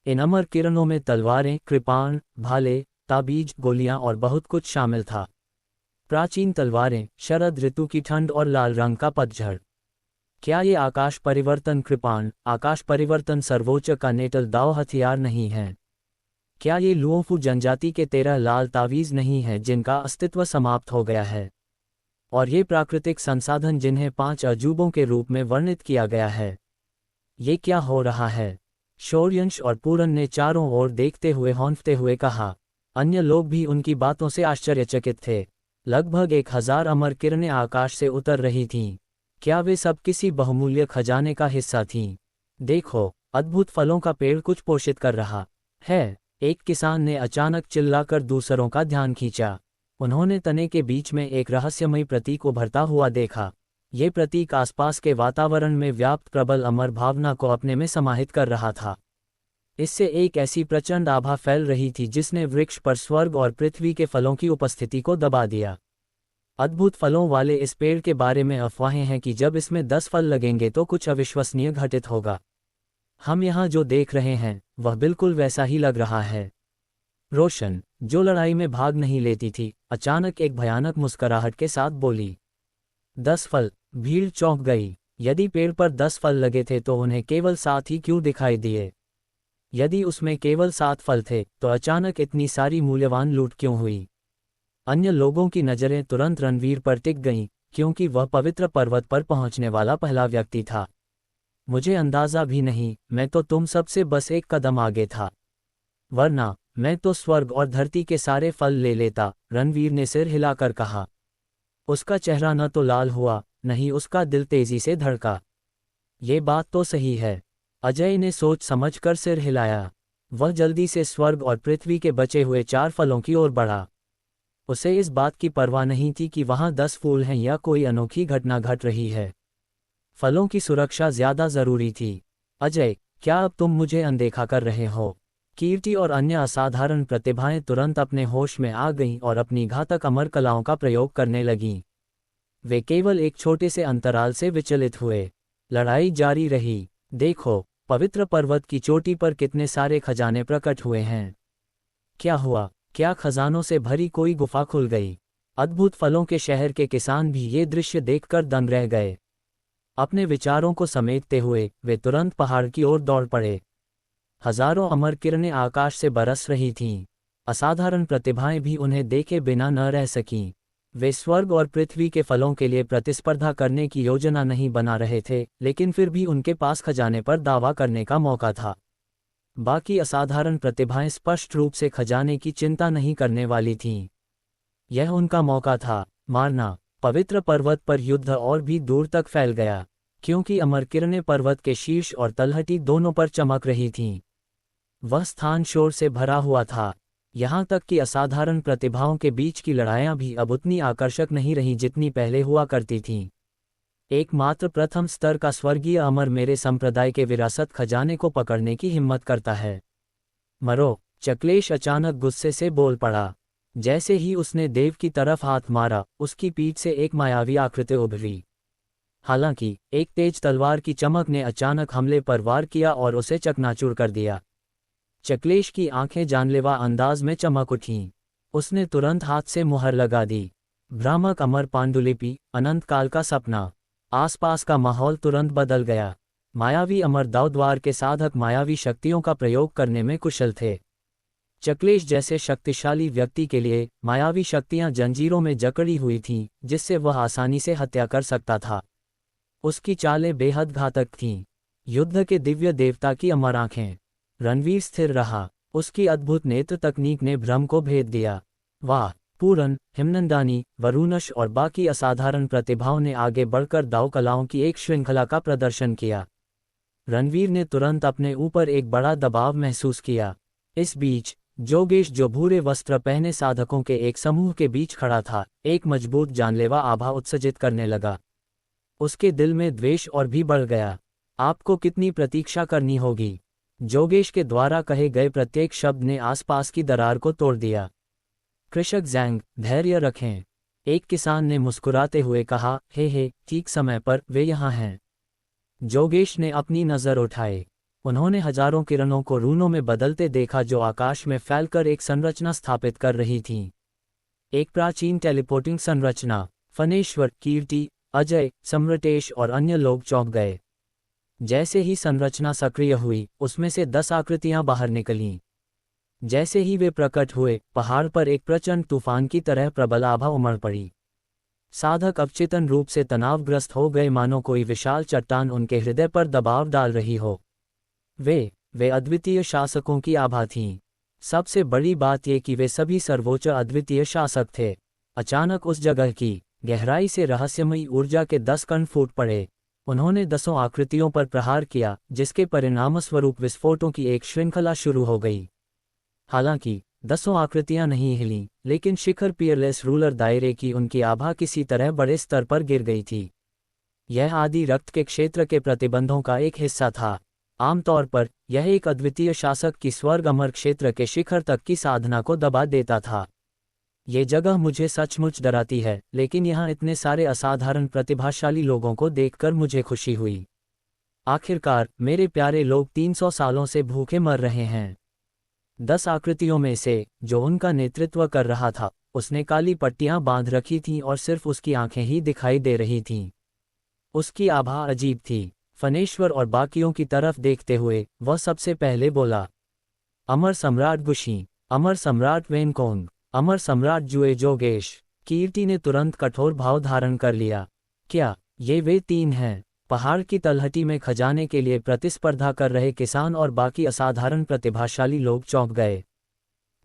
इन अमर किरणों में तलवारें, कृपाण, भाले, ताबीज, गोलियां और बहुत कुछ शामिल था। प्राचीन तलवारें, शरद ऋतु की ठंड और लाल रंग का पतझड़। क्या ये आकाश परिवर्तन कृपाण, आकाश परिवर्तन सर्वोच्च का नेटल दाव हथियार नहीं है? क्या ये लुओफू जनजाति के 13 लाल तावीज नहीं है जिनका अस्तित्व समाप्त हो गया है? और ये प्राकृतिक संसाधन जिन्हें 5 अजूबों के रूप में वर्णित किया गया है। ये क्या हो रहा है? शौर्यंश और पूरन ने चारों ओर देखते हुए हौंफते हुए कहा। अन्य लोग भी उनकी बातों से आश्चर्यचकित थे। लगभग 1000 अमर किरणें आकाश से उतर रही थीं। क्या वे सब किसी बहुमूल्य खजाने का हिस्सा थीं? देखो, अद्भुत फलों का पेड़ कुछ पोषित कर रहा है, एक किसान ने अचानक चिल्लाकर दूसरों का ध्यान खींचा। उन्होंने तने के बीच में एक रहस्यमयी प्रतीक उभरता हुआ देखा। ये प्रतीक आसपास के वातावरण में व्याप्त प्रबल अमर भावना को अपने में समाहित कर रहा था। इससे एक ऐसी प्रचंड आभा फैल रही थी जिसने वृक्ष पर स्वर्ग और पृथ्वी के फलों की उपस्थिति को दबा दिया। अद्भुत फलों वाले इस पेड़ के बारे में अफवाहें हैं कि जब इसमें 10 फल लगेंगे तो कुछ अविश्वसनीय घटित होगा। हम यहाँ जो देख रहे हैं वह बिल्कुल वैसा ही लग रहा है। रोशन, जो लड़ाई में भाग नहीं लेती थी, अचानक एक भयानक मुस्कुराहट के साथ बोली। 10 फल। भीड़ चौंक गई। यदि पेड़ पर 10 फल लगे थे तो उन्हें केवल 7 ही क्यों दिखाई दिए? यदि उसमें केवल 7 फल थे तो अचानक इतनी सारी मूल्यवान लूट क्यों हुई? अन्य लोगों की नज़रें तुरंत रणवीर पर टिक गईं, क्योंकि वह पवित्र पर्वत पर पहुंचने वाला पहला व्यक्ति था। मुझे अंदाजा भी नहीं, मैं तो तुम सबसे बस एक कदम आगे था। वरना मैं तो स्वर्ग और धरती के सारे फल ले लेता, रणवीर ने सिर हिलाकर कहा। उसका चेहरा न तो लाल हुआ, नहीं उसका दिल तेजी से धड़का। ये बात तो सही है। अजय ने सोच समझकर सिर हिलाया। वह जल्दी से स्वर्ग और पृथ्वी के बचे हुए 4 फलों की ओर बढ़ा। उसे इस बात की परवाह नहीं थी कि वहां 10 फूल हैं या कोई अनोखी घटना घट रही है। फलों की सुरक्षा ज्यादा जरूरी थी। अजय, क्या अब तुम मुझे अनदेखा कर रहे हो? कीर्ति और अन्य असाधारण प्रतिभाएं तुरंत अपने होश में आ गईं और अपनी घातक अमर कलाओं का प्रयोग करने लगीं। वे केवल एक छोटे से अंतराल से विचलित हुए। लड़ाई जारी रही। देखो, पवित्र पर्वत की चोटी पर कितने सारे खजाने प्रकट हुए हैं। क्या हुआ? क्या खजानों से भरी कोई गुफा खुल गई? अद्भुत फलों के शहर के किसान भी ये दृश्य देखकर दंग रह गए। अपने विचारों को समेटते हुए वे तुरंत पहाड़ की ओर दौड़ पड़े। हजारों अमर किरणें आकाश से बरस रही थीं। असाधारण प्रतिभाएं भी उन्हें देखे बिना न रह सकीं। वे स्वर्ग और पृथ्वी के फलों के लिए प्रतिस्पर्धा करने की योजना नहीं बना रहे थे, लेकिन फिर भी उनके पास खजाने पर दावा करने का मौका था। बाकी असाधारण प्रतिभाएं स्पष्ट रूप से खजाने की चिंता नहीं करने वाली थीं। यह उनका मौका था, मारना। पवित्र पर्वत पर युद्ध और भी दूर तक फैल गया, क्योंकि अमर किरणें पर्वत के शीर्ष और तलहटी दोनों पर चमक रही थीं। वह स्थान शोर से भरा हुआ था, यहाँ तक कि असाधारण प्रतिभाओं के बीच की लड़ाइयाँ भी अब उतनी आकर्षक नहीं रहीं जितनी पहले हुआ करती थीं। एकमात्र प्रथम स्तर का स्वर्गीय अमर मेरे संप्रदाय के विरासत खजाने को पकड़ने की हिम्मत करता है। मरो, चक्लेश अचानक गुस्से से बोल पड़ा। जैसे ही उसने देव की तरफ हाथ मारा, उसकी पीठ से एक मायावी आकृति उभरी। हालांकि एक तेज तलवार की चमक ने अचानक हमले पर वार किया और उसे चकनाचूर कर दिया। चक्लेश की आंखें जानलेवा अंदाज में चमक उठीं। उसने तुरंत हाथ से मुहर लगा दी। भ्रामक अमर पांडुलिपि, अनंत काल का सपना। आसपास का माहौल तुरंत बदल गया। मायावी अमर दावद्वार के साधक मायावी शक्तियों का प्रयोग करने में कुशल थे। चक्लेश जैसे शक्तिशाली व्यक्ति के लिए मायावी शक्तियां जंजीरों में जकड़ी हुई थीं, जिससे वह आसानी से हत्या कर सकता था। उसकी चालें बेहद घातक थीं। युद्ध के दिव्य देवता की अमर आंखें। रणवीर स्थिर रहा। उसकी अद्भुत नेत्र तकनीक ने भ्रम को भेद दिया। वाह! पूरन, हिमनंदानी, वरुणश और बाकी असाधारण प्रतिभाओं ने आगे बढ़कर दाव कलाओं की एक श्रृंखला का प्रदर्शन किया। रणवीर ने तुरंत अपने ऊपर एक बड़ा दबाव महसूस किया। इस बीच जोगेश, जो भूरे वस्त्र पहने साधकों के एक समूह के बीच खड़ा था, एक मजबूत जानलेवा आभा उत्सर्जित करने लगा। उसके दिल में द्वेष और भी बढ़ गया। आपको कितनी प्रतीक्षा करनी होगी? जोगेश के द्वारा कहे गए प्रत्येक शब्द ने आसपास की दरार को तोड़ दिया। कृषक ज़ैंग, धैर्य रखें, एक किसान ने मुस्कुराते हुए कहा। हे, ठीक समय पर वे यहाँ हैं। जोगेश ने अपनी नज़र उठाए। उन्होंने हजारों किरणों को रूनों में बदलते देखा जो आकाश में फैलकर एक संरचना स्थापित कर रही थीं। एक प्राचीन टेलीपोर्टिंग संरचना। फनेश्वर, कीर्ति, अजय, सम्रटेश और अन्य लोग चौंक गए। जैसे ही संरचना सक्रिय हुई, उसमें से 10 आकृतियां बाहर निकलीं। जैसे ही वे प्रकट हुए, पहाड़ पर एक प्रचंड तूफान की तरह प्रबल आभा उमड़ पड़ी। साधक अवचेतन रूप से तनावग्रस्त हो गए, मानो कोई विशाल चट्टान उनके हृदय पर दबाव डाल रही हो। वे अद्वितीय शासकों की आभा थीं। सबसे बड़ी बात यह कि वे सभी सर्वोच्च अद्वितीय शासक थे। अचानक उस जगह की गहराई से रहस्यमयी ऊर्जा के 10 कण फूट पड़े। उन्होंने 10 आकृतियों पर प्रहार किया, जिसके परिणामस्वरूप विस्फोटों की एक श्रृंखला शुरू हो गई। हालांकि 10 आकृतियां नहीं हिलीं, लेकिन शिखर पियरलेस रूलर दायरे की उनकी आभा किसी तरह बड़े स्तर पर गिर गई थी। यह आदि रक्त के क्षेत्र के प्रतिबंधों का एक हिस्सा था। आमतौर पर यह एक अद्वितीय शासक की स्वर्ग अमर क्षेत्र के शिखर तक की साधना को दबा देता था। ये जगह मुझे सचमुच डराती है, लेकिन यहाँ इतने सारे असाधारण प्रतिभाशाली लोगों को देखकर मुझे खुशी हुई। आखिरकार मेरे प्यारे लोग 300 सालों से भूखे मर रहे हैं। 10 आकृतियों में से जो उनका नेतृत्व कर रहा था, उसने काली पट्टियां बांध रखी थीं और सिर्फ उसकी आंखें ही दिखाई दे रही थीं। उसकी आभा अजीब थी। फनेश्वर और बाकियों की तरफ देखते हुए वह सबसे पहले बोला। अमर सम्राट गुशी, अमर सम्राट वेनकोंग, अमर सम्राट जुए जोगेश। कीर्ति ने तुरंत कठोर भाव धारण कर लिया। क्या ये वे 3 हैं? पहाड़ की तलहटी में खजाने के लिए प्रतिस्पर्धा कर रहे किसान और बाकी असाधारण प्रतिभाशाली लोग चौंक गए।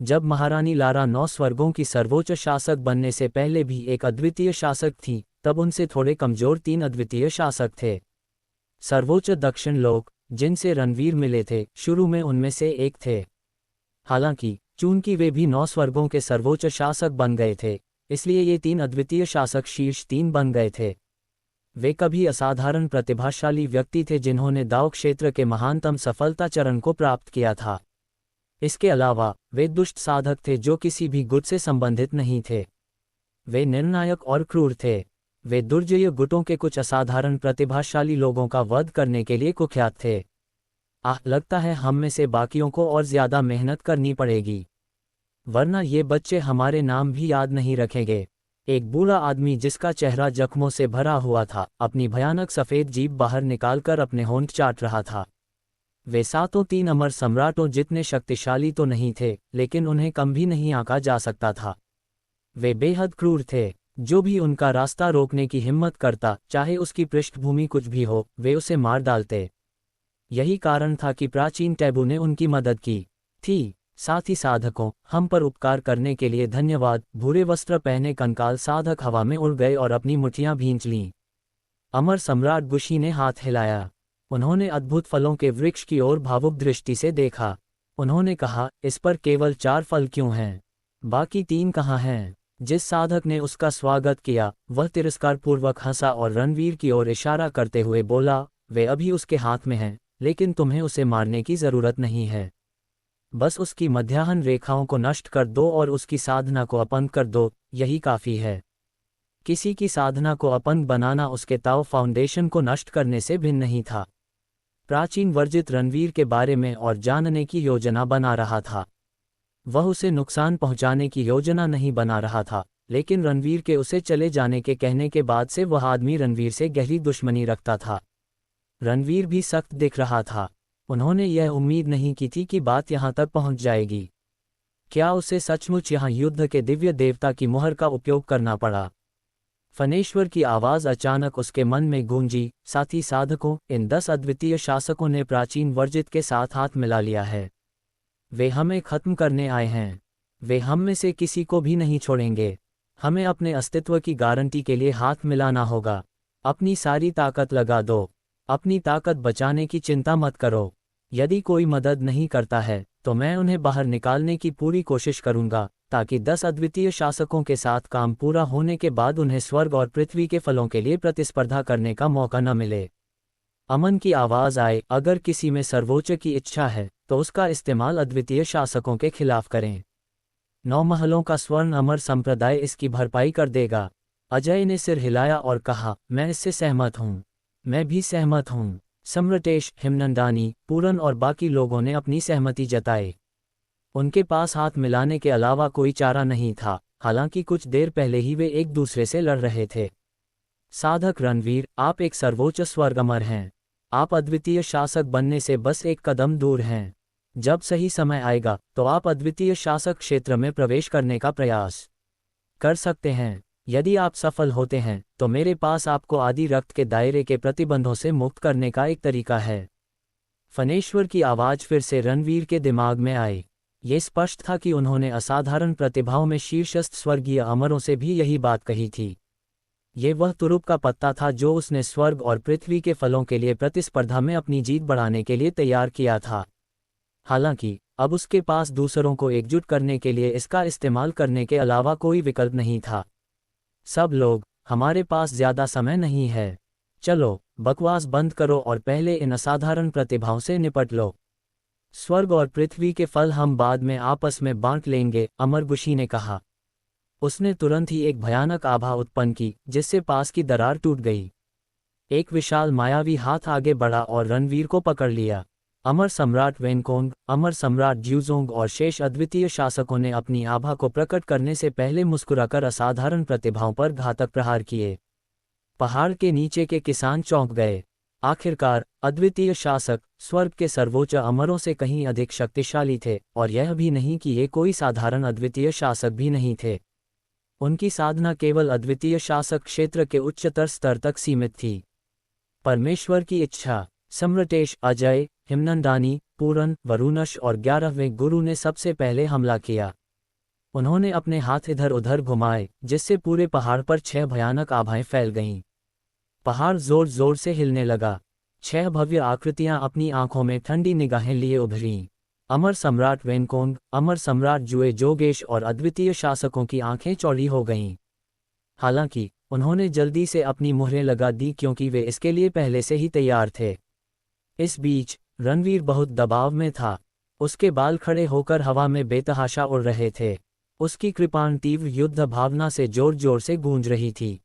जब महारानी लारा 9 स्वर्गों की सर्वोच्च शासक बनने से पहले भी एक अद्वितीय शासक थी, तब उनसे थोड़े कमजोर 3 अद्वितीय शासक थे। सर्वोच्च दक्षिण लोक, जिनसे रणवीर मिले थे, शुरू में उनमें से एक थे। हालांकि चूंकि वे भी 9 स्वर्गों के सर्वोच्च शासक बन गए थे, इसलिए ये 3 अद्वितीय शासक शीर्ष 3 बन गए थे। वे कभी असाधारण प्रतिभाशाली व्यक्ति थे जिन्होंने दाव क्षेत्र के महानतम सफलता चरण को प्राप्त किया था। इसके अलावा वे दुष्ट साधक थे जो किसी भी गुट से संबंधित नहीं थे। वे निर्णायक और क्रूर थे। वे दुर्जय गुटों के कुछ असाधारण प्रतिभाशाली लोगों का वध करने के लिए कुख्यात थे। लगता है हम में से बाकियों को और ज्यादा मेहनत करनी पड़ेगी, वरना ये बच्चे हमारे नाम भी याद नहीं रखेंगे। एक बूढ़ा आदमी जिसका चेहरा जख्मों से भरा हुआ था, अपनी भयानक सफ़ेद जीभ बाहर निकालकर अपने होंठ चाट रहा था। वे 3 अमर सम्राटों जितने शक्तिशाली तो नहीं थे, लेकिन उन्हें कम भी नहीं आंका जा सकता था। वे बेहद क्रूर थे। जो भी उनका रास्ता रोकने की हिम्मत करता, चाहे उसकी पृष्ठभूमि कुछ भी हो, वे उसे मार डालते। यही कारण था कि प्राचीन टैबू ने उनकी मदद की थी। साथ ही साधकों, हम पर उपकार करने के लिए धन्यवाद। भूरे वस्त्र पहने कंकाल साधक हवा में उड़ गए और अपनी मुट्ठियां भींच लीं। अमर सम्राट गुशी ने हाथ हिलाया। उन्होंने अद्भुत फलों के वृक्ष की ओर भावुक दृष्टि से देखा। उन्होंने कहा, इस पर केवल 4 फल क्यों हैं? बाकी 3 कहाँ हैं? जिस साधक ने उसका स्वागत किया, वह तिरस्कारपूर्वक हंसा और रणवीर की ओर इशारा करते हुए बोला, वे अभी उसके हाथ में हैं, लेकिन तुम्हें उसे मारने की जरूरत नहीं है। बस उसकी मध्याह्न रेखाओं को नष्ट कर दो और उसकी साधना को अपंग कर दो, यही काफ़ी है। किसी की साधना को अपंग बनाना उसके ताओ फाउंडेशन को नष्ट करने से भिन्न नहीं था। प्राचीन वर्जित रणवीर के बारे में और जानने की योजना बना रहा था। वह उसे नुकसान पहुंचाने की योजना नहीं बना रहा था, लेकिन रणवीर के उसे चले जाने के कहने के बाद से वह आदमी रणवीर से गहरी दुश्मनी रखता था। रणवीर भी सख्त दिख रहा था। उन्होंने यह उम्मीद नहीं की थी कि बात यहाँ तक पहुँच जाएगी। क्या उसे सचमुच यहाँ युद्ध के दिव्य देवता की मुहर का उपयोग करना पड़ा? फनेश्वर की आवाज़ अचानक उसके मन में गूंजी। साथी साधकों, इन 10 अद्वितीय शासकों ने प्राचीन वर्जित के साथ हाथ मिला लिया है। वे हमें खत्म करने आए हैं। वे हम में से किसी को भी नहीं छोड़ेंगे। हमें अपने अस्तित्व की गारंटी के लिए हाथ मिलाना होगा। अपनी सारी ताकत लगा दो। अपनी ताकत बचाने की चिंता मत करो। यदि कोई मदद नहीं करता है तो मैं उन्हें बाहर निकालने की पूरी कोशिश करूंगा, ताकि 10 अद्वितीय शासकों के साथ काम पूरा होने के बाद उन्हें स्वर्ग और पृथ्वी के फलों के लिए प्रतिस्पर्धा करने का मौका न मिले। अमन की आवाज़ आए, अगर किसी में सर्वोच्च की इच्छा है तो उसका इस्तेमाल अद्वितीय शासकों के खिलाफ करें। 9 महलों का स्वर्ण अमर संप्रदाय इसकी भरपाई कर देगा। अजय ने सिर हिलाया और कहा, मैं इससे सहमत हूँ। मैं भी सहमत हूँ। सम्राटेश, हिमनंदानी, पूरन और बाकी लोगों ने अपनी सहमति जताई। उनके पास हाथ मिलाने के अलावा कोई चारा नहीं था, हालांकि कुछ देर पहले ही वे एक दूसरे से लड़ रहे थे। साधक रणवीर, आप एक सर्वोच्च स्वर्ग अमर हैं। आप अद्वितीय शासक बनने से बस एक कदम दूर हैं। जब सही समय आएगा तो आप अद्वितीय शासक क्षेत्र में प्रवेश करने का प्रयास कर सकते हैं। यदि आप सफल होते हैं तो मेरे पास आपको आदि रक्त के दायरे के प्रतिबंधों से मुक्त करने का एक तरीका है। फनेश्वर की आवाज़ फिर से रणवीर के दिमाग में आई। ये स्पष्ट था कि उन्होंने असाधारण प्रतिभाओं में शीर्षस्थ स्वर्गीय अमरों से भी यही बात कही थी। ये वह तुरुप का पत्ता था जो उसने स्वर्ग और पृथ्वी के फलों के लिए प्रतिस्पर्धा में अपनी जीत बढ़ाने के लिए तैयार किया था। हालांकि अब उसके पास दूसरों को एकजुट करने के लिए इसका इस्तेमाल करने के अलावा कोई विकल्प नहीं था। सब लोग, हमारे पास ज्यादा समय नहीं है। चलो, बकवास बंद करो और पहले इन असाधारण प्रतिभाओं से निपट लो। स्वर्ग और पृथ्वी के फल हम बाद में आपस में बांट लेंगे, अमरगुशी ने कहा। उसने तुरंत ही एक भयानक आभा उत्पन्न की, जिससे पास की दरार टूट गई। एक विशाल मायावी हाथ आगे बढ़ा और रणवीर को पकड़ लिया। अमर सम्राट वेनकोंग, अमर सम्राट ज्यूजोंग और शेष अद्वितीय शासकों ने अपनी आभा को प्रकट करने से पहले मुस्कुराकर असाधारण प्रतिभाओं पर घातक प्रहार किए। पहाड़ के नीचे के किसान चौंक गए। आखिरकार, अद्वितीय शासक स्वर्ग के सर्वोच्च अमरों से कहीं अधिक शक्तिशाली थे, और यह भी नहीं कि ये कोई साधारण अद्वितीय शासक भी नहीं थे। उनकी साधना केवल अद्वितीय शासक क्षेत्र के उच्चतर स्तर तक सीमित थी। परमेश्वर की इच्छा। सम्राटेश, अजय, हिमनंदानी, पूरन, वरुणश और 11वें गुरु ने सबसे पहले हमला किया। उन्होंने अपने हाथ इधर उधर घुमाए, जिससे पूरे पहाड़ पर 6 भयानक आभाएं फैल गईं। पहाड़ जोर जोर से हिलने लगा। 6 भव्य आकृतियां अपनी आंखों में ठंडी निगाहें लिए उभरीं। अमर सम्राट वेनकोंग, अमर सम्राट जुए जोगेश और अद्वितीय शासकों की आंखें चौड़ी हो गईं। हालांकि उन्होंने जल्दी से अपनी मुहरें लगा दी, क्योंकि वे इसके लिए पहले से ही तैयार थे। इस बीच रणवीर बहुत दबाव में था। उसके बाल खड़े होकर हवा में बेतहाशा उड़ रहे थे। उसकी कृपाण तीव्र युद्ध भावना से जोर जोर से गूंज रही थी।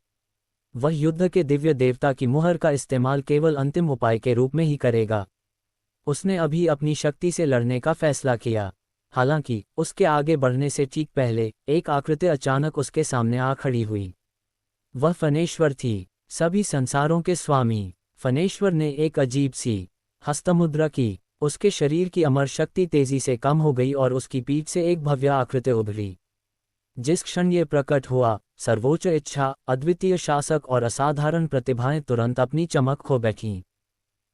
वह युद्ध के दिव्य देवता की मुहर का इस्तेमाल केवल अंतिम उपाय के रूप में ही करेगा। उसने अभी अपनी शक्ति से लड़ने का फैसला किया। हालांकि उसके आगे बढ़ने से ठीक पहले एक आकृति अचानक उसके सामने आ खड़ी हुई। वह फनेश्वर थी, सभी संसारों के स्वामी। फनेश्वर ने एक अजीब सी हस्तमुद्रा की। उसके शरीर की अमर शक्ति तेजी से कम हो गई और उसकी पीठ से एक भव्य आकृति उभरी। जिस क्षण ये प्रकट हुआ, सर्वोच्च इच्छा, अद्वितीय शासक और असाधारण प्रतिभाएं तुरंत अपनी चमक खो बैठीं।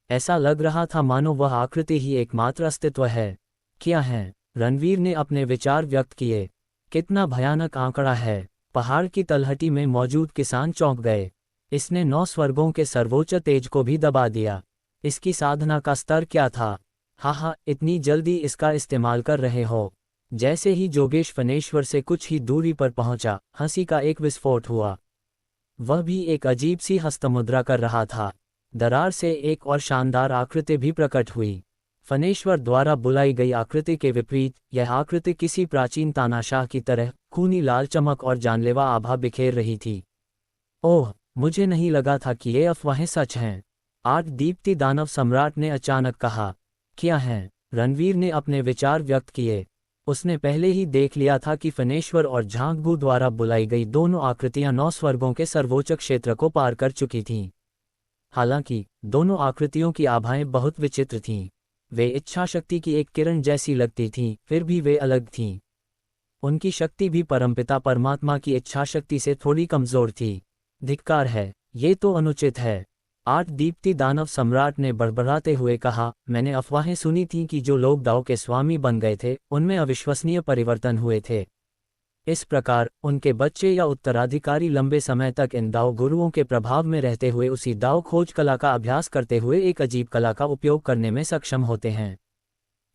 ऐसा लग रहा था मानो वह आकृति ही एकमात्र अस्तित्व है। क्या है? रणवीर ने अपने विचार व्यक्त किए। कितना भयानक आंकड़ा है। पहाड़ की तलहटी में मौजूद किसान चौंक गए। इसने 9 स्वर्गों के सर्वोच्च तेज को भी दबा दिया। इसकी साधना का स्तर क्या था? हाँ, इतनी जल्दी इसका इस्तेमाल कर रहे हो। जैसे ही जोगेश फनेश्वर से कुछ ही दूरी पर पहुंचा, हंसी का एक विस्फोट हुआ। वह भी एक अजीब सी हस्तमुद्रा कर रहा था। दरार से एक और शानदार आकृति भी प्रकट हुई। फनेश्वर द्वारा बुलाई गई आकृति के विपरीत, यह आकृति किसी प्राचीन तानाशाह की तरह खूनी लाल चमक और जानलेवा आभा बिखेर रही थी। ओह, मुझे नहीं लगा था कि ये अफवाहें सच हैं। आठ दीप्ति दानव सम्राट ने अचानक कहा। क्या है? रणवीर ने अपने विचार व्यक्त किए। उसने पहले ही देख लिया था कि फनेश्वर और झांगबू द्वारा बुलाई गई दोनों आकृतियां 9 स्वर्गों के सर्वोच्च क्षेत्र को पार कर चुकी थीं। हालांकि दोनों आकृतियों की आभाएं बहुत विचित्र थीं। वे इच्छाशक्ति की एक किरण जैसी लगती थीं, फिर भी वे अलग थीं। उनकी शक्ति भी परमपिता परमात्मा की इच्छाशक्ति से थोड़ी कमजोर थी। धिक्कार है, ये तो अनुचित है। आठ दीप्ति दानव सम्राट ने बड़बड़ाते हुए कहा, मैंने अफवाहें सुनी थीं कि जो लोग दाव के स्वामी बन गए थे उनमें अविश्वसनीय परिवर्तन हुए थे। इस प्रकार उनके बच्चे या उत्तराधिकारी लंबे समय तक इन दाव गुरुओं के प्रभाव में रहते हुए उसी दाव खोज कला का अभ्यास करते हुए एक अजीब कला का उपयोग करने में सक्षम होते हैं।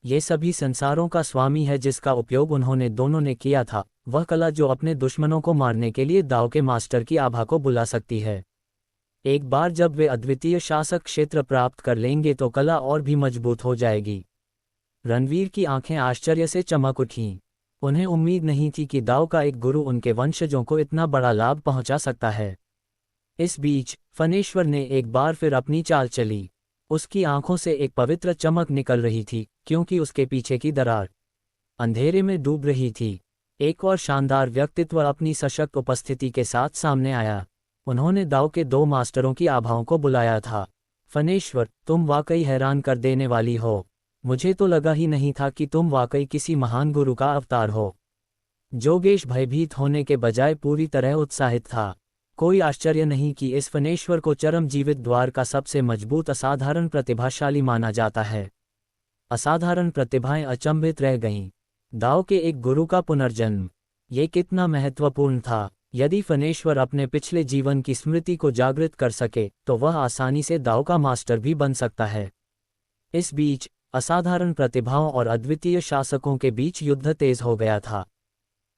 ये सभी संसारों का स्वामी है जिसका उपयोग उन्होंने दोनों ने किया था, वह कला जो अपने दुश्मनों को मारने के लिए दाव के मास्टर की आभा को बुला सकती है। एक बार जब वे अद्वितीय शासक क्षेत्र प्राप्त कर लेंगे तो कला और भी मजबूत हो जाएगी। रणवीर की आंखें आश्चर्य से चमक उठीं। उन्हें उम्मीद नहीं थी कि दाव का एक गुरु उनके वंशजों को इतना बड़ा लाभ पहुंचा सकता है। इस बीच फणेश्वर ने एक बार फिर अपनी चाल चली। उसकी आंखों से एक पवित्र चमक निकल रही थी, क्योंकि उसके पीछे की दरार अंधेरे में डूब रही थी। एक और शानदार व्यक्तित्व अपनी सशक्त उपस्थिति के साथ सामने आया। उन्होंने दाव के दो मास्टरों की आभाओं को बुलाया था। फणेश्वर, तुम वाकई हैरान कर देने वाली हो। मुझे तो लगा ही नहीं था कि तुम वाकई किसी महान गुरु का अवतार हो। जोगेश भयभीत होने के बजाय पूरी तरह उत्साहित था। कोई आश्चर्य नहीं कि इस फणेश्वर को चरम जीवित द्वार का सबसे मजबूत असाधारण प्रतिभाशाली माना जाता है। असाधारण प्रतिभाएं अचंभित रह गईं। दाव के एक गुरु का पुनर्जन्म, ये कितना महत्वपूर्ण था। यदि फणेश्वर अपने पिछले जीवन की स्मृति को जागृत कर सके तो वह आसानी से दाव का मास्टर भी बन सकता है। इस बीच असाधारण प्रतिभाओं और अद्वितीय शासकों के बीच युद्ध तेज हो गया था।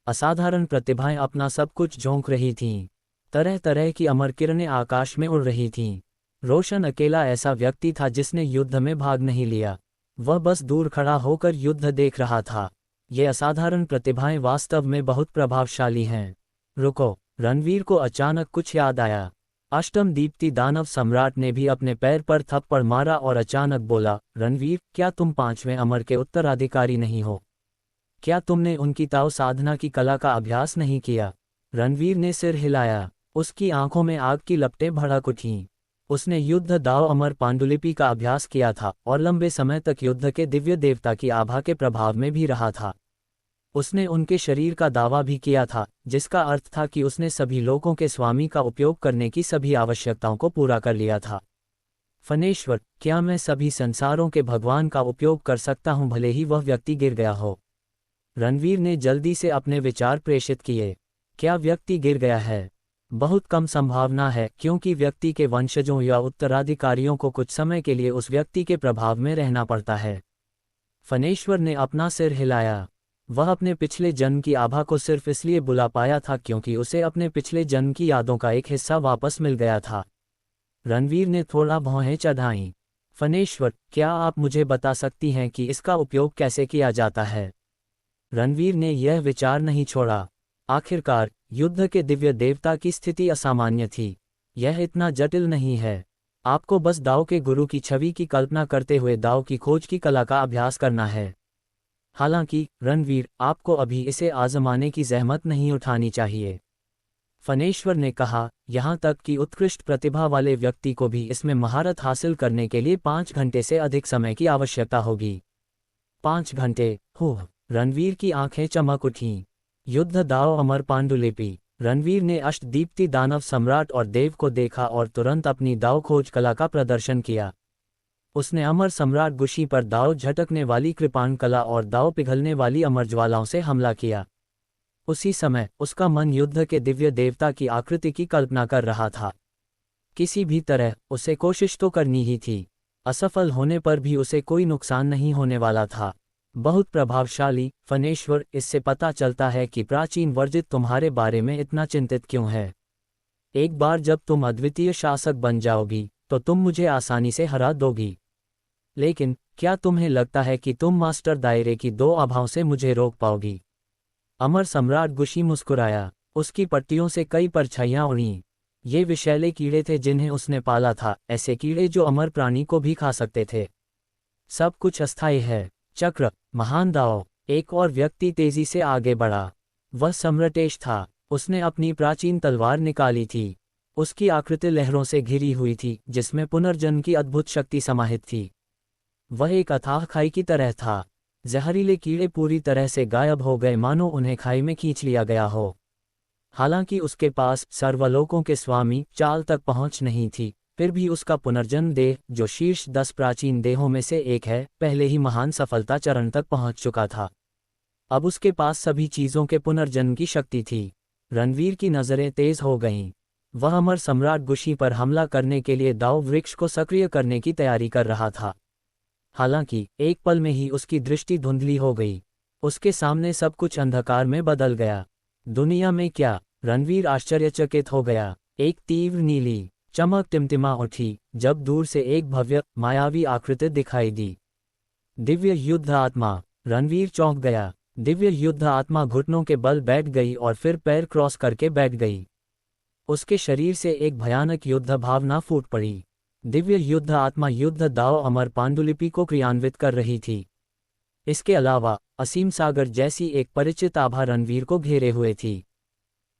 असाधारण प्रतिभाएं अपना सब कुछ झोंक रही थीं। तरह तरह की अमर किरणें आकाश में उड़ रही थीं। रोशन अकेला ऐसा व्यक्ति था जिसने युद्ध में भाग नहीं लिया। वह बस दूर खड़ा होकर युद्ध देख रहा था। ये असाधारण प्रतिभाएं वास्तव में बहुत प्रभावशाली हैं। रुको, रणवीर को अचानक कुछ याद आया। अष्टम दीप्ति दानव सम्राट ने भी अपने पैर पर थप्पड़ मारा और अचानक बोला, रणवीर, क्या तुम पांचवें अमर के उत्तराधिकारी नहीं हो? क्या तुमने उनकी ताव साधना की कला का अभ्यास नहीं किया? रणवीर ने सिर हिलाया। उसकी आंखों में आग की लपटें भड़क उठीं। उसने युद्ध दाव अमर पांडुलिपि का अभ्यास किया था और लंबे समय तक युद्ध के दिव्य देवता की आभा के प्रभाव में भी रहा था। उसने उनके शरीर का दावा भी किया था, जिसका अर्थ था कि उसने सभी लोगों के स्वामी का उपयोग करने की सभी आवश्यकताओं को पूरा कर लिया था। फणेश्वर, क्या मैं सभी संसारों के भगवान का उपयोग कर सकता हूं भले ही वह व्यक्ति गिर गया हो? रणवीर ने जल्दी से अपने विचार प्रेषित किए। क्या व्यक्ति गिर गया है? बहुत कम संभावना है, क्योंकि व्यक्ति के वंशजों या उत्तराधिकारियों को कुछ समय के लिए उस व्यक्ति के प्रभाव में रहना पड़ता है। फणेश्वर ने अपना सिर हिलाया। वह अपने पिछले जन्म की आभा को सिर्फ इसलिए बुला पाया था क्योंकि उसे अपने पिछले जन्म की यादों का एक हिस्सा वापस मिल गया था। रणवीर ने थोड़ा भौहें चढ़ाईं। फणेश्वर, क्या आप मुझे बता सकती हैं कि इसका उपयोग कैसे किया जाता है? रणवीर ने यह विचार नहीं छोड़ा। आखिरकार युद्ध के दिव्य देवता की स्थिति असामान्य थी। यह इतना जटिल नहीं है। आपको बस दाव के गुरु की छवि की कल्पना करते हुए दाव की खोज की कला का अभ्यास करना है। हालांकि रणवीर, आपको अभी इसे आजमाने की जहमत नहीं उठानी चाहिए। फणेश्वर ने कहा, यहाँ तक कि उत्कृष्ट प्रतिभा वाले व्यक्ति को भी इसमें महारत हासिल करने के लिए 5 घंटे से अधिक समय की आवश्यकता होगी। 5 घंटे? हुँ। रणवीर की आंखें चमक उठीं। युद्ध दाव अमर पांडुलिपि। रणवीर ने अष्टदीप्ति दानव सम्राट और देव को देखा और तुरंत अपनी दाव खोज कला का प्रदर्शन किया। उसने अमर सम्राट गुशी पर दाव झटकने वाली कृपाण कला और दाव पिघलने वाली अमर ज्वालाओं से हमला किया। उसी समय उसका मन युद्ध के दिव्य देवता की आकृति की कल्पना कर रहा था। किसी भी तरह उसे कोशिश तो करनी ही थी। असफल होने पर भी उसे कोई नुकसान नहीं होने वाला था। बहुत प्रभावशाली। फणेश्वर, इससे पता चलता है कि प्राचीन वर्जित तुम्हारे बारे में इतना चिंतित क्यों है। एक बार जब तुम अद्वितीय शासक बन जाओगी तो तुम मुझे आसानी से हरा दोगी। लेकिन क्या तुम्हें लगता है कि तुम मास्टर दायरे की 2 आभाओं से मुझे रोक पाओगी? अमर सम्राट गुशी मुस्कुराया। उसकी पट्टियों से कई परछाइयां उड़ीं। ये विषैले कीड़े थे जिन्हें उसने पाला था, ऐसे कीड़े जो अमर प्राणी को भी खा सकते थे। सब कुछ अस्थायी है। चक्र, महान दाव। एक और व्यक्ति तेजी से आगे बढ़ा। वह सम्राटेश था। उसने अपनी प्राचीन तलवार निकाली थी। उसकी आकृति लहरों से घिरी हुई थी, जिसमें पुनर्जन्म की अद्भुत शक्ति समाहित थी। वह एक अथाह खाई की तरह था। जहरीले कीड़े पूरी तरह से गायब हो गए, मानो उन्हें खाई में खींच लिया गया हो। हालांकि उसके पास सर्वलोकों के स्वामी चाल तक पहुंच नहीं थी, फिर भी उसका पुनर्जन्म देह, जो शीर्ष 10 प्राचीन देहों में से एक है, पहले ही महान सफलता चरण तक पहुंच चुका था। अब उसके पास सभी चीज़ों के पुनर्जन्म की शक्ति थी। रणवीर की नज़रें तेज हो गईं। वह अमर सम्राट गुशी पर हमला करने के लिए दाव वृक्ष को सक्रिय करने की तैयारी कर रहा था। हालांकि एक पल में ही उसकी दृष्टि धुंधली हो गई। उसके सामने सब कुछ अंधकार में बदल गया। दुनिया में क्या? रणवीर आश्चर्यचकित हो गया। एक तीव्र नीली चमक टिमटिमा उठी जब दूर से एक भव्य मायावी आकृति दिखाई दी। दिव्य युद्ध आत्मा। रणवीर चौंक गया। दिव्य युद्ध आत्मा घुटनों के बल बैठ गई और फिर पैर क्रॉस करके बैठ गई। उसके शरीर से एक भयानक युद्ध भावना फूट पड़ी। दिव्य युद्ध आत्मा युद्ध दाव अमर पांडुलिपि को क्रियान्वित कर रही थी। इसके अलावा असीम सागर जैसी एक परिचित आभा रणवीर को घेरे हुए थी।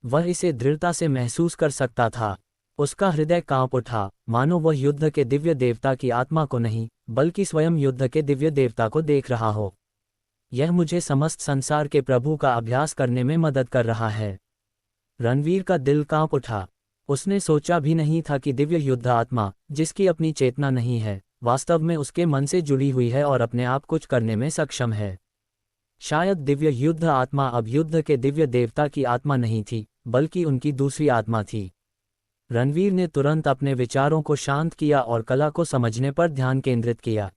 वह इसे दृढ़ता से महसूस कर सकता था। उसका हृदय कांप उठा, मानो वह युद्ध के दिव्य देवता की आत्मा को नहीं, बल्कि स्वयं युद्ध के दिव्य देवता को देख रहा हो। यह मुझे समस्त संसार के प्रभु का अभ्यास करने में मदद कर रहा है। रणवीर का दिल कांप उठा। उसने सोचा भी नहीं था कि दिव्य युद्ध आत्मा, जिसकी अपनी चेतना नहीं है, वास्तव में उसके मन से जुड़ी हुई है और अपने आप कुछ करने में सक्षम है। शायद दिव्य युद्ध आत्मा अब युद्ध के दिव्य देवता की आत्मा नहीं थी, बल्कि उनकी दूसरी आत्मा थी। रणवीर ने तुरंत अपने विचारों को शांत किया और कला को समझने पर ध्यान केंद्रित किया।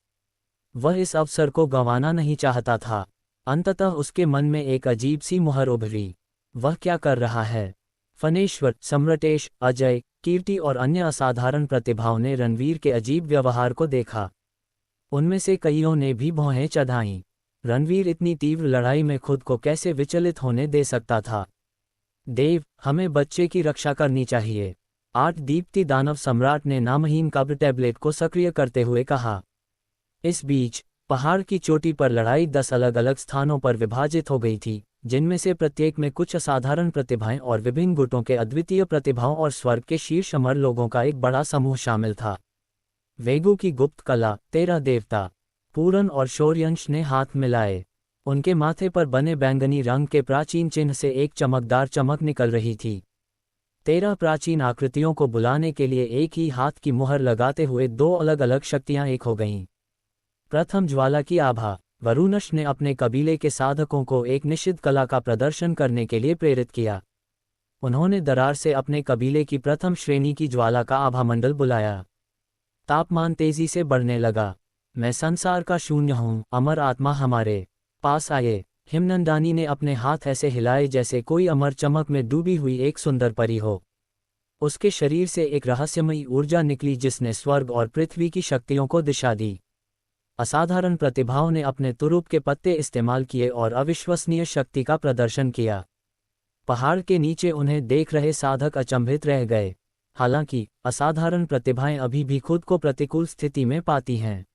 वह इस अवसर को गंवाना नहीं चाहता था। अंततः उसके मन में एक अजीब सी मुहर उभरी। वह क्या कर रहा है? फनेश्वर, सम्रटेश, अजय, कीर्ति और अन्य असाधारण प्रतिभाओं ने रणवीर के अजीब व्यवहार को देखा। उनमें से कईयों ने भी भौहें चढ़ाईं। रणवीर इतनी तीव्र लड़ाई में खुद को कैसे विचलित होने दे सकता था? देव, हमें बच्चे की रक्षा करनी चाहिए। 8 दीप्ति दानव सम्राट ने नामहीन कब्र टैबलेट को सक्रिय करते हुए कहा। इस बीच पहाड़ की चोटी पर लड़ाई 10 अलग अलग स्थानों पर विभाजित हो गई थी, जिनमें से प्रत्येक में कुछ असाधारण प्रतिभाएं और विभिन्न गुटों के अद्वितीय प्रतिभाओं और स्वर्ग के शीर्ष अमर लोगों का एक बड़ा समूह शामिल था। वेगु की गुप्त कला, 13 देवता, पूरन और शौर्यंश ने हाथ मिलाए। उनके माथे पर बने बैंगनी रंग के प्राचीन चिन्ह से एक चमकदार चमक निकल रही थी। 13 प्राचीन आकृतियों को बुलाने के लिए एक ही हाथ की मुहर लगाते हुए 2 अलग अलग शक्तियां एक हो गईं। प्रथम ज्वाला की आभा। वरुणश ने अपने कबीले के साधकों को एक निषिद्ध कला का प्रदर्शन करने के लिए प्रेरित किया। उन्होंने दरार से अपने कबीले की प्रथम श्रेणी की ज्वाला का आभामंडल बुलाया। तापमान तेजी से बढ़ने लगा। मैं संसार का शून्य हूँ, अमर आत्मा हमारे पास आए। हिमनंदानी ने अपने हाथ ऐसे हिलाए जैसे कोई अमर चमक में डूबी हुई एक सुंदर परी हो। उसके शरीर से एक रहस्यमयी ऊर्जा निकली जिसने स्वर्ग और पृथ्वी की शक्तियों को दिशा दी। असाधारण प्रतिभाओं ने अपने तुरुप के पत्ते इस्तेमाल किए और अविश्वसनीय शक्ति का प्रदर्शन किया। पहाड़ के नीचे उन्हें देख रहे साधक अचंभित रह गए। हालांकि असाधारण प्रतिभाएं अभी भी खुद को प्रतिकूल स्थिति में पाती हैं।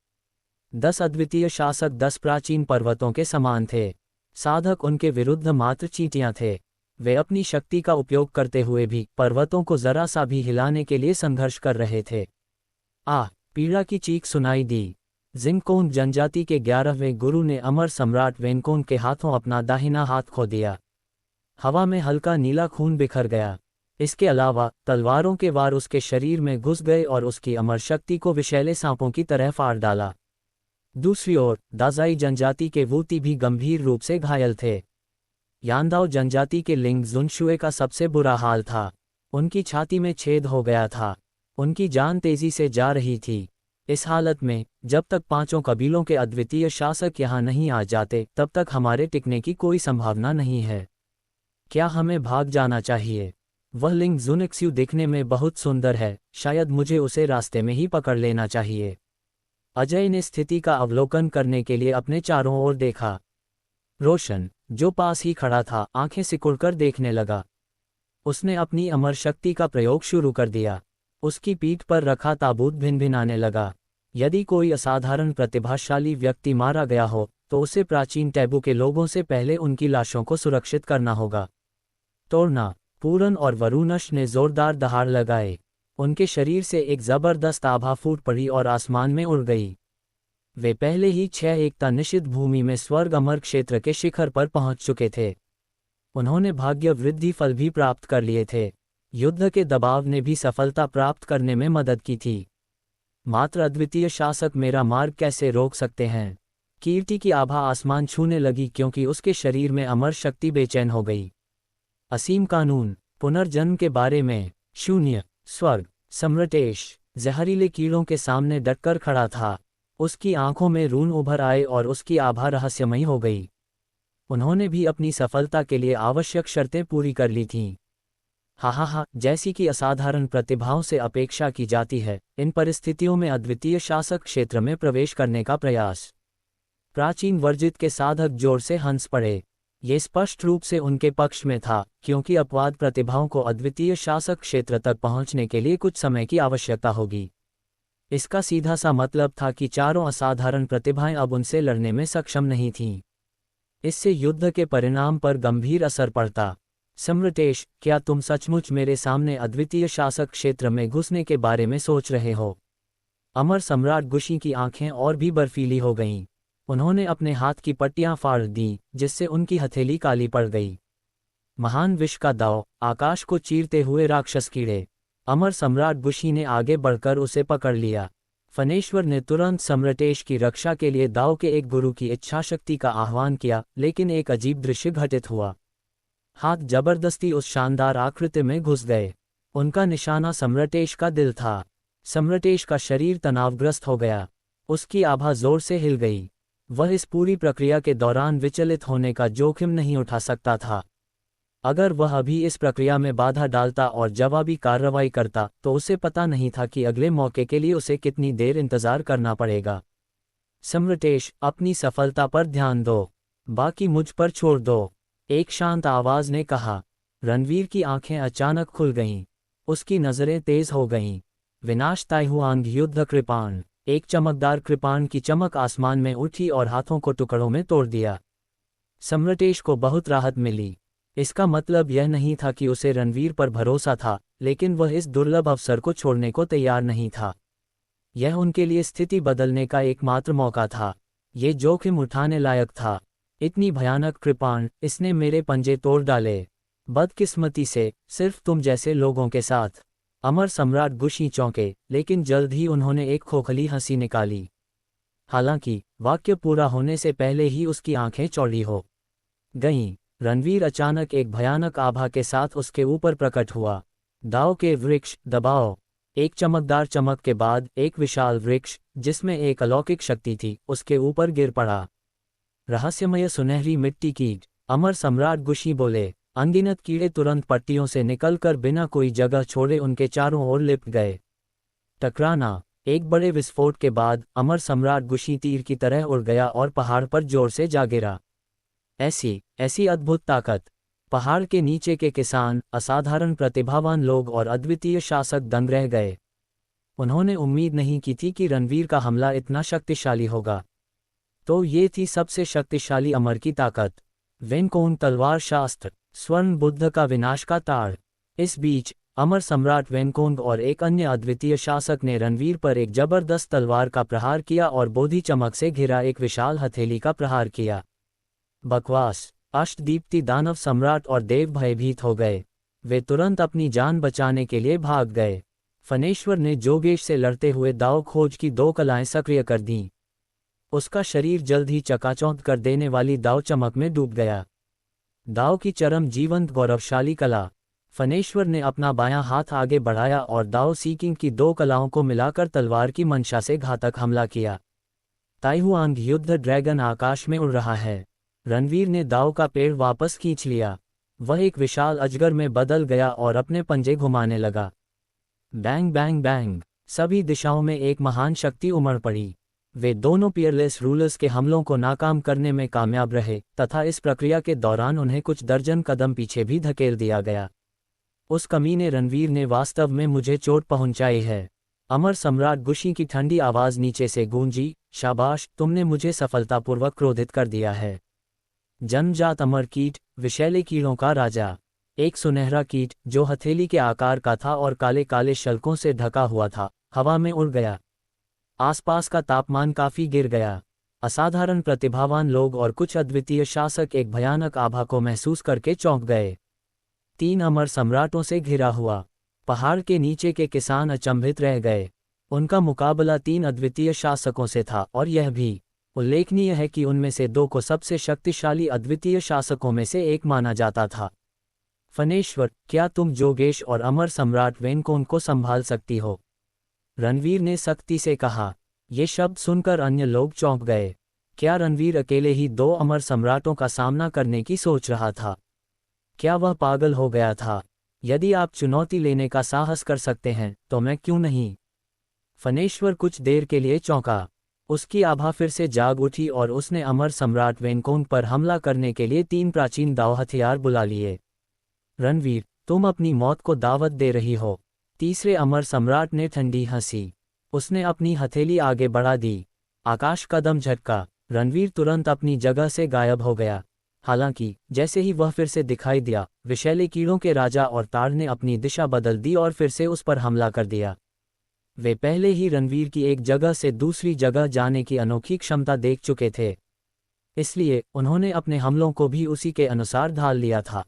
10 अद्वितीय शासक 10 प्राचीन पर्वतों के समान थे। साधक उनके विरुद्ध मात्र चींटियां थे। वे अपनी शक्ति का उपयोग करते हुए भी पर्वतों को जरा सा भी हिलाने के लिए संघर्ष कर रहे थे। पीड़ा की चीख सुनाई दी। जिंगकोन जनजाति के 11वें गुरु ने अमर सम्राट वेनकोन के हाथों अपना दाहिना हाथ खो दिया। हवा में हल्का नीला खून बिखर गया। इसके अलावा तलवारों के वार उसके शरीर में घुस गए और उसकी अमर शक्ति को विषैले सांपों की तरह फाड़ डाला। दूसरी ओर दाजाई जनजाति के वूती भी गंभीर रूप से घायल थे। यानदाओ जनजाति के लिंग जुनशुए का सबसे बुरा हाल था। उनकी छाती में छेद हो गया था। उनकी जान तेजी से जा रही थी। इस हालत में जब तक 5 कबीलों के अद्वितीय शासक यहाँ नहीं आ जाते तब तक हमारे टिकने की कोई संभावना नहीं है। क्या हमें भाग जाना चाहिए? वह लिंग जुनिक्स्यू दिखने में बहुत सुंदर है, शायद मुझे उसे रास्ते में ही पकड़ लेना चाहिए। अजय ने स्थिति का अवलोकन करने के लिए अपने चारों ओर देखा। रोशन, जो पास ही खड़ा था, आंखें सिकुड़कर देखने लगा। उसने अपनी अमर शक्ति का प्रयोग शुरू कर दिया। उसकी पीठ पर रखा ताबूत भिनभिनाने लगा। यदि कोई असाधारण प्रतिभाशाली व्यक्ति मारा गया हो तो उसे प्राचीन टैबू के लोगों से पहले उनकी लाशों को सुरक्षित करना होगा। तोड़ना। पूरन और वरुणश ने जोरदार दहाड़ लगाए। उनके शरीर से एक जबरदस्त आभा फूट पड़ी और आसमान में उड़ गई। वे पहले ही 6 एकता निषिद्ध भूमि में स्वर्ग अमर क्षेत्र के शिखर पर पहुंच चुके थे। उन्होंने भाग्य वृद्धि फल भी प्राप्त कर लिए थे। युद्ध के दबाव ने भी सफलता प्राप्त करने में मदद की थी। मात्र अद्वितीय शासक मेरा मार्ग कैसे रोक सकते हैं? कीर्ति की आभा आसमान छूने लगी क्योंकि उसके शरीर में अमर शक्ति बेचैन हो गई। असीम कानून, पुनर्जन्म के बारे में। शून्य, स्वर्ग। सम्राटेश जहरीले कीड़ों के सामने डटकर खड़ा था। उसकी आंखों में रून उभर आए और उसकी आभा रहस्यमयी हो गई। उन्होंने भी अपनी सफलता के लिए आवश्यक शर्तें पूरी कर ली थीं। हा, जैसी कि असाधारण प्रतिभाओं से अपेक्षा की जाती है, इन परिस्थितियों में अद्वितीय शासक क्षेत्र में प्रवेश करने का प्रयास। प्राचीन वर्जित के साधक जोर से हंस पड़े। ये स्पष्ट रूप से उनके पक्ष में था, क्योंकि अपवाद प्रतिभाओं को अद्वितीय शासक क्षेत्र तक पहुंचने के लिए कुछ समय की आवश्यकता होगी। इसका सीधा सा मतलब था कि चारों असाधारण प्रतिभाएं अब उनसे लड़ने में सक्षम नहीं थीं। इससे युद्ध के परिणाम पर गंभीर असर पड़ता। सम्राटेश, क्या तुम सचमुच मेरे सामने अद्वितीय शासक क्षेत्र में घुसने के बारे में सोच रहे हो? अमर सम्राट गुशी की आंखें और भी बर्फीली हो गईं। उन्होंने अपने हाथ की पट्टियां फाड़ दी, जिससे उनकी हथेली काली पड़ गई। महान विष का दाव, आकाश को चीरते हुए राक्षस कीड़े। अमर सम्राट गुशी ने आगे बढ़कर उसे पकड़ लिया। फनेश्वर ने तुरंत सम्राटेश की रक्षा के लिए दाव के एक गुरु की इच्छाशक्ति का आह्वान किया, लेकिन एक अजीब दृश्य घटित हुआ। हाथ जबरदस्ती उस शानदार आकृति में घुस गए। उनका निशाना सम्राटेश का दिल था। सम्राटेश का शरीर तनावग्रस्त हो गया। उसकी आभा जोर से हिल गई। वह इस पूरी प्रक्रिया के दौरान विचलित होने का जोखिम नहीं उठा सकता था। अगर वह अभी इस प्रक्रिया में बाधा डालता और जवाबी कार्रवाई करता, तो उसे पता नहीं था कि अगले मौके के लिए उसे कितनी देर इंतजार करना पड़ेगा। सम्राटेश, अपनी सफलता पर ध्यान दो, बाकी मुझ पर छोड़ दो, एक शांत आवाज ने कहा। रणवीर की आंखें अचानक खुल गईं। उसकी नजरें तेज हो गईं। विनाश ताइहुआंग युद्ध कृपाण। एक चमकदार कृपाण की चमक आसमान में उठी और हाथों को टुकड़ों में तोड़ दिया। सम्राटेश को बहुत राहत मिली। इसका मतलब यह नहीं था कि उसे रणवीर पर भरोसा था, लेकिन वह इस दुर्लभ अवसर को छोड़ने को तैयार नहीं था। यह उनके लिए स्थिति बदलने का एकमात्र मौका था। ये जोखिम उठाने लायक था। इतनी भयानक कृपाण, इसने मेरे पंजे तोड़ डाले। बदकिस्मती से, सिर्फ तुम जैसे लोगों के साथ। अमर सम्राट गुशी चौंके, लेकिन जल्द ही उन्होंने एक खोखली हंसी निकाली। हालांकि वाक्य पूरा होने से पहले ही उसकी आंखें चौड़ी हो गईं। रणवीर अचानक एक भयानक आभा के साथ उसके ऊपर प्रकट हुआ। दाव के वृक्ष दबाओ। एक चमकदार चमक के बाद एक विशाल वृक्ष, जिसमें एक अलौकिक शक्ति थी, उसके ऊपर गिर पड़ा। रहस्यमय सुनहरी मिट्टी कीट। अमर सम्राट गुशी बोले। अनगिनत कीड़े तुरंत पट्टियों से निकलकर बिना कोई जगह छोड़े उनके चारों ओर लिपट गए। टकराना। एक बड़े विस्फोट के बाद अमर सम्राट गुशी तीर की तरह उड़ गया और पहाड़ पर जोर से जा गिरा। ऐसी अद्भुत ताकत। पहाड़ के नीचे के किसान, असाधारण प्रतिभावान लोग और अद्वितीय शासक दंग रह गए। उन्होंने उम्मीद नहीं की थी कि रणवीर का हमला इतना शक्तिशाली होगा। तो ये थी सबसे शक्तिशाली अमर की ताकत। वेनकोंग तलवार शास्त्र। स्वर्ण बुद्ध का विनाश का ताड़। इस बीच अमर सम्राट वेनकोंग और एक अन्य अद्वितीय शासक ने रणवीर पर एक जबरदस्त तलवार का प्रहार किया और बोधि चमक से घिरा एक विशाल हथेली का प्रहार किया। बकवास। अष्टदीप्ति दानव सम्राट और देव भयभीत हो गए। वे तुरंत अपनी जान बचाने के लिए भाग गए। फनेश्वर ने जोगेश से लड़ते हुए दाव खोज की 2 कलाएं सक्रिय कर दीं। उसका शरीर जल्द ही चकाचौंध कर देने वाली दाव चमक में डूब गया। दाव की चरम जीवंत गौरवशाली कला। फनेश्वर ने अपना बायां हाथ आगे बढ़ाया और दाव सीकिंग की 2 कलाओं को मिलाकर तलवार की मंशा से घातक हमला किया। ताइहुआंग युद्ध ड्रैगन आकाश में उड़ रहा है। रणवीर ने दाव का पेड़ वापस खींच लिया। वह एक विशाल अजगर में बदल गया और अपने पंजे घुमाने लगा। Bang bang bang. सभी दिशाओं में एक महान शक्ति उमड़ पड़ी। वे दोनों पियरलेस रूलर्स के हमलों को नाकाम करने में कामयाब रहे, तथा इस प्रक्रिया के दौरान उन्हें कुछ दर्जन कदम पीछे भी धकेल दिया गया। उस कमीने रणवीर ने वास्तव में मुझे चोट पहुंचाई है। अमर सम्राट गुशी की ठंडी आवाज नीचे से गूंजी। शाबाश, तुमने मुझे सफलतापूर्वक क्रोधित कर दिया है। जन्मजात अमर कीट, विषैले कीड़ों का राजा। एक सुनहरा कीट, जो हथेली के आकार का था और काले काले शल्कों से ढका हुआ था, हवा में उड़ गया। आसपास का तापमान काफी गिर गया। असाधारण प्रतिभावान लोग और कुछ अद्वितीय शासक एक भयानक आभा को महसूस करके चौंक गए। 3 अमर सम्राटों से घिरा हुआ। पहाड़ के नीचे के किसान अचंभित रह गए। उनका मुकाबला 3 अद्वितीय शासकों से था और यह भी उल्लेखनीय है कि उनमें से 2 को सबसे शक्तिशाली अद्वितीय शासकों में से एक माना जाता था। फनेश्वर, क्या तुम जोगेश और अमर सम्राट वेनकोन को संभाल सकती हो? रणवीर ने सख्ती से कहा। ये शब्द सुनकर अन्य लोग चौंक गए। क्या रणवीर अकेले ही 2 अमर सम्राटों का सामना करने की सोच रहा था? क्या वह पागल हो गया था? यदि आप चुनौती लेने का साहस कर सकते हैं तो मैं क्यों नहीं? फनेश्वर कुछ देर के लिए चौंका। उसकी आभा फिर से जाग उठी और उसने अमर सम्राट वेनकोन पर हमला करने के लिए 3 प्राचीन दाव हथियार बुला लिए। रणवीर, तुम अपनी मौत को दावत दे रही हो। तीसरे अमर सम्राट ने ठंडी हंसी। उसने अपनी हथेली आगे बढ़ा दी। आकाश कदम झटका। रणवीर तुरंत अपनी जगह से गायब हो गया। हालांकि जैसे ही वह फिर से दिखाई दिया, विषैले कीड़ों के राजा और ताड़ ने अपनी दिशा बदल दी और फिर से उस पर हमला कर दिया। वे पहले ही रणवीर की एक जगह से दूसरी जगह जाने की अनोखी क्षमता देख चुके थे, इसलिए उन्होंने अपने हमलों को भी उसी के अनुसार ढाल लिया था।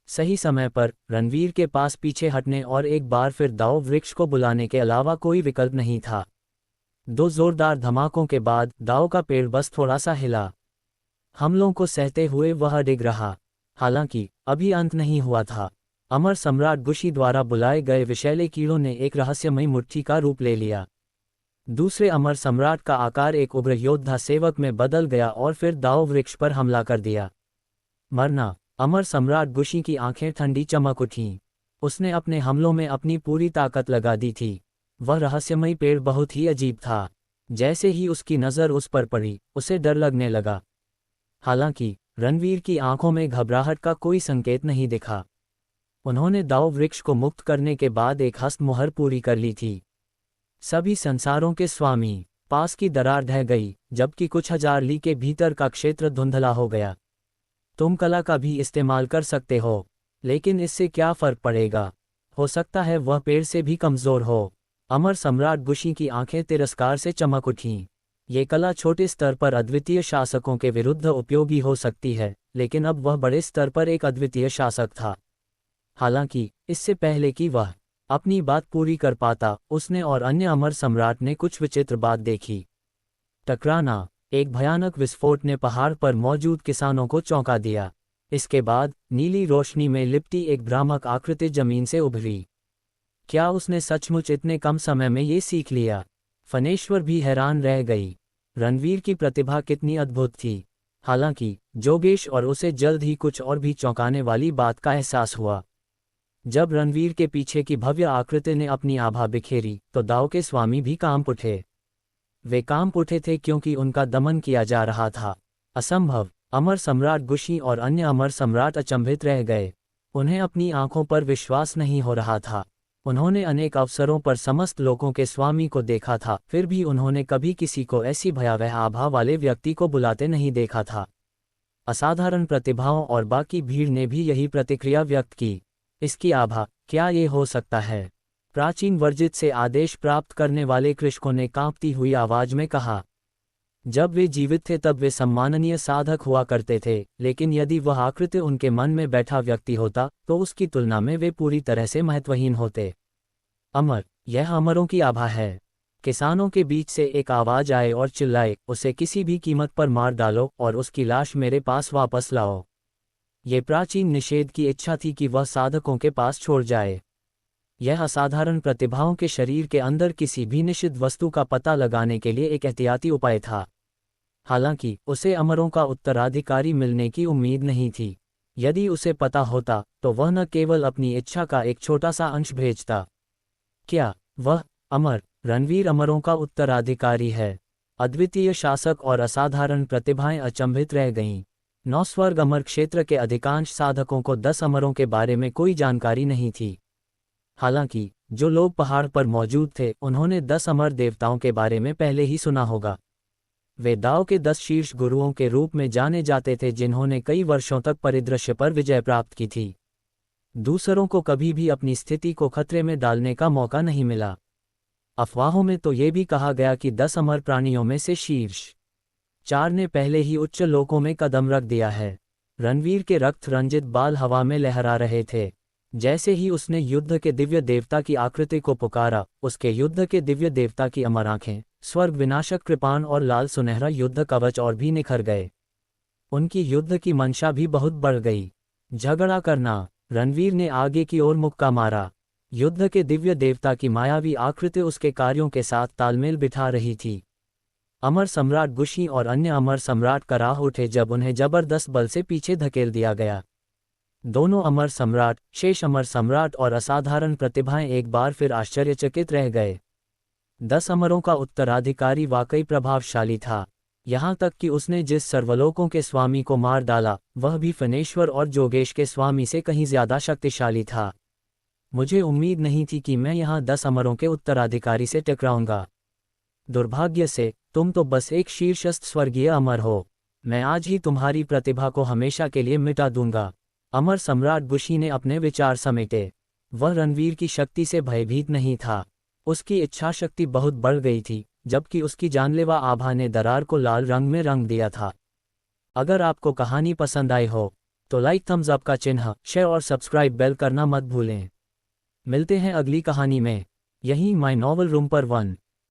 सही समय पर रणवीर के पास पीछे हटने और एक बार फिर दाव वृक्ष को बुलाने के अलावा कोई विकल्प नहीं था। 2 जोरदार धमाकों के बाद दाव का पेड़ बस थोड़ा सा हिला। हमलों को सहते हुए वह डिग रहा। हालांकि अभी अंत नहीं हुआ था। अमर सम्राट गुशी द्वारा बुलाए गए विषैले कीड़ों ने एक रहस्यमयी मुट्ठी का रूप ले लिया। दूसरे अमर सम्राट का आकार एक उग्र योद्धा सेवक में बदल गया और फिर दाव वृक्ष पर हमला कर दिया। मरना। अमर सम्राट गुशी की आंखें ठंडी चमक उठीं। उसने अपने हमलों में अपनी पूरी ताकत लगा दी थी। वह रहस्यमयी पेड़ बहुत ही अजीब था। जैसे ही उसकी नज़र उस पर पड़ी, उसे डर लगने लगा। हालांकि रणवीर की आंखों में घबराहट का कोई संकेत नहीं दिखा। उन्होंने दाव वृक्ष को मुक्त करने के बाद एक हस्तमुहर पूरी कर ली थी। सभी संसारों के स्वामी। पास की दरार ढह गई, जबकि कुछ हजार ली के भीतर का क्षेत्र धुंधला हो गया। तुम कला का भी इस्तेमाल कर सकते हो, लेकिन इससे क्या फर्क पड़ेगा? हो सकता है वह पेड़ से भी कमजोर हो। अमर सम्राट गुशी की आंखें तिरस्कार से चमक उठीं। ये कला छोटे स्तर पर अद्वितीय शासकों के विरुद्ध उपयोगी हो सकती है, लेकिन अब वह बड़े स्तर पर एक अद्वितीय शासक था। हालांकि इससे पहले कि वह अपनी बात पूरी कर पाता, उसने और अन्य अमर सम्राट ने कुछ विचित्र बात देखी। टकराना। एक भयानक विस्फोट ने पहाड़ पर मौजूद किसानों को चौंका दिया। इसके बाद नीली रोशनी में लिपटी एक भ्रामक आकृति जमीन से उभरी। क्या उसने सचमुच इतने कम समय में ये सीख लिया? फनेश्वर भी हैरान रह गई। रणवीर की प्रतिभा कितनी अद्भुत थी। हालांकि जोगेश और उसे जल्द ही कुछ और भी चौंकाने वाली बात का एहसास हुआ। जब रणवीर के पीछे की भव्य आकृति ने अपनी आभा बिखेरी, तो दाव के स्वामी भी कांप उठे। वे कांप उठे थे क्योंकि उनका दमन किया जा रहा था। असंभव। अमर सम्राट गुशी और अन्य अमर सम्राट अचंभित रह गए। उन्हें अपनी आंखों पर विश्वास नहीं हो रहा था। उन्होंने अनेक अवसरों पर समस्त लोगों के स्वामी को देखा था, फिर भी उन्होंने कभी किसी को ऐसी भयावह आभा वाले व्यक्ति को बुलाते नहीं देखा था। असाधारण प्रतिभाओं और बाकी भीड़ ने भी यही प्रतिक्रिया व्यक्त की। इसकी आभा, क्या ये हो सकता है? प्राचीन वर्जित से आदेश प्राप्त करने वाले कृषकों ने कांपती हुई आवाज में कहा। जब वे जीवित थे तब वे सम्माननीय साधक हुआ करते थे, लेकिन यदि वह आकृति उनके मन में बैठा व्यक्ति होता तो उसकी तुलना में वे पूरी तरह से महत्वहीन होते। अमर, यह अमरों की आभा है। किसानों के बीच से एक आवाज आए और चिल्लाए, उसे किसी भी कीमत पर मार डालो और उसकी लाश मेरे पास वापस लाओ। ये प्राचीन निषेध की इच्छा थी कि वह साधकों के पास छोड़ जाए। यह असाधारण प्रतिभाओं के शरीर के अंदर किसी भी निषिद्ध वस्तु का पता लगाने के लिए एक एहतियाती उपाय था। हालांकि उसे अमरों का उत्तराधिकारी मिलने की उम्मीद नहीं थी। यदि उसे पता होता तो वह न केवल अपनी इच्छा का एक छोटा सा अंश भेजता। क्या वह अमर रणवीर अमरों का उत्तराधिकारी है? अद्वितीय शासक और असाधारण प्रतिभाएं अचंभित रह गईं। 9 स्वर्ग अमर क्षेत्र के अधिकांश साधकों को 10 अमरों के बारे में कोई जानकारी नहीं थी। हालांकि जो लोग पहाड़ पर मौजूद थे उन्होंने 10 अमर देवताओं के बारे में पहले ही सुना होगा। वे दाव के 10 शीर्ष गुरुओं के रूप में जाने जाते थे जिन्होंने कई वर्षों तक परिदृश्य पर विजय प्राप्त की थी। दूसरों को कभी भी अपनी स्थिति को खतरे में डालने का मौका नहीं मिला। अफवाहों में तो ये भी कहा गया कि 10 अमर प्राणियों में से शीर्ष 4 ने पहले ही उच्च लोकों में कदम रख दिया है। रणवीर के रक्त रंजित बाल हवा में लहरा रहे थे। जैसे ही उसने युद्ध के दिव्य देवता की आकृति को पुकारा, उसके युद्ध के दिव्य देवता की अमर आंखें, स्वर्ग विनाशक कृपाण और लाल सुनहरा युद्ध कवच और भी निखर गए। उनकी युद्ध की मंशा भी बहुत बढ़ गई। झगड़ा करना। रणवीर ने आगे की ओर मुक्का मारा। युद्ध के दिव्य देवता की मायावी आकृति उसके कार्यों के साथ तालमेल बिठा रही थी। अमर सम्राट गुशी और अन्य अमर सम्राट कराह उठे जब उन्हें जबरदस्त बल से पीछे धकेल दिया गया। दोनों अमर सम्राट, शेष अमर सम्राट और असाधारण प्रतिभाएं एक बार फिर आश्चर्यचकित रह गए। 10 अमरों का उत्तराधिकारी वाकई प्रभावशाली था। यहाँ तक कि उसने जिस सर्वलोकों के स्वामी को मार डाला, वह भी फनेश्वर और जोगेश के स्वामी से कहीं ज्यादा शक्तिशाली था। मुझे उम्मीद नहीं थी कि मैं यहाँ 10 अमरों के उत्तराधिकारी से टकराऊंगा। दुर्भाग्य से, तुम तो बस एक शीर्षस्थ स्वर्गीय अमर हो। मैं आज ही तुम्हारी प्रतिभा को हमेशा के लिए मिटा दूंगा। अमर सम्राट गुशी ने अपने विचार समेटे। वह रणवीर की शक्ति से भयभीत नहीं था। उसकी इच्छा शक्ति बहुत बढ़ गई थी, जबकि उसकी जानलेवा आभा ने दरार को लाल रंग में रंग दिया था। अगर आपको कहानी पसंद आई हो तो लाइक, थम्स अप का चिन्ह, शेयर और सब्सक्राइब बेल करना मत भूलें। मिलते हैं अगली कहानी में, यहीं माय नॉवल रूम पर 1।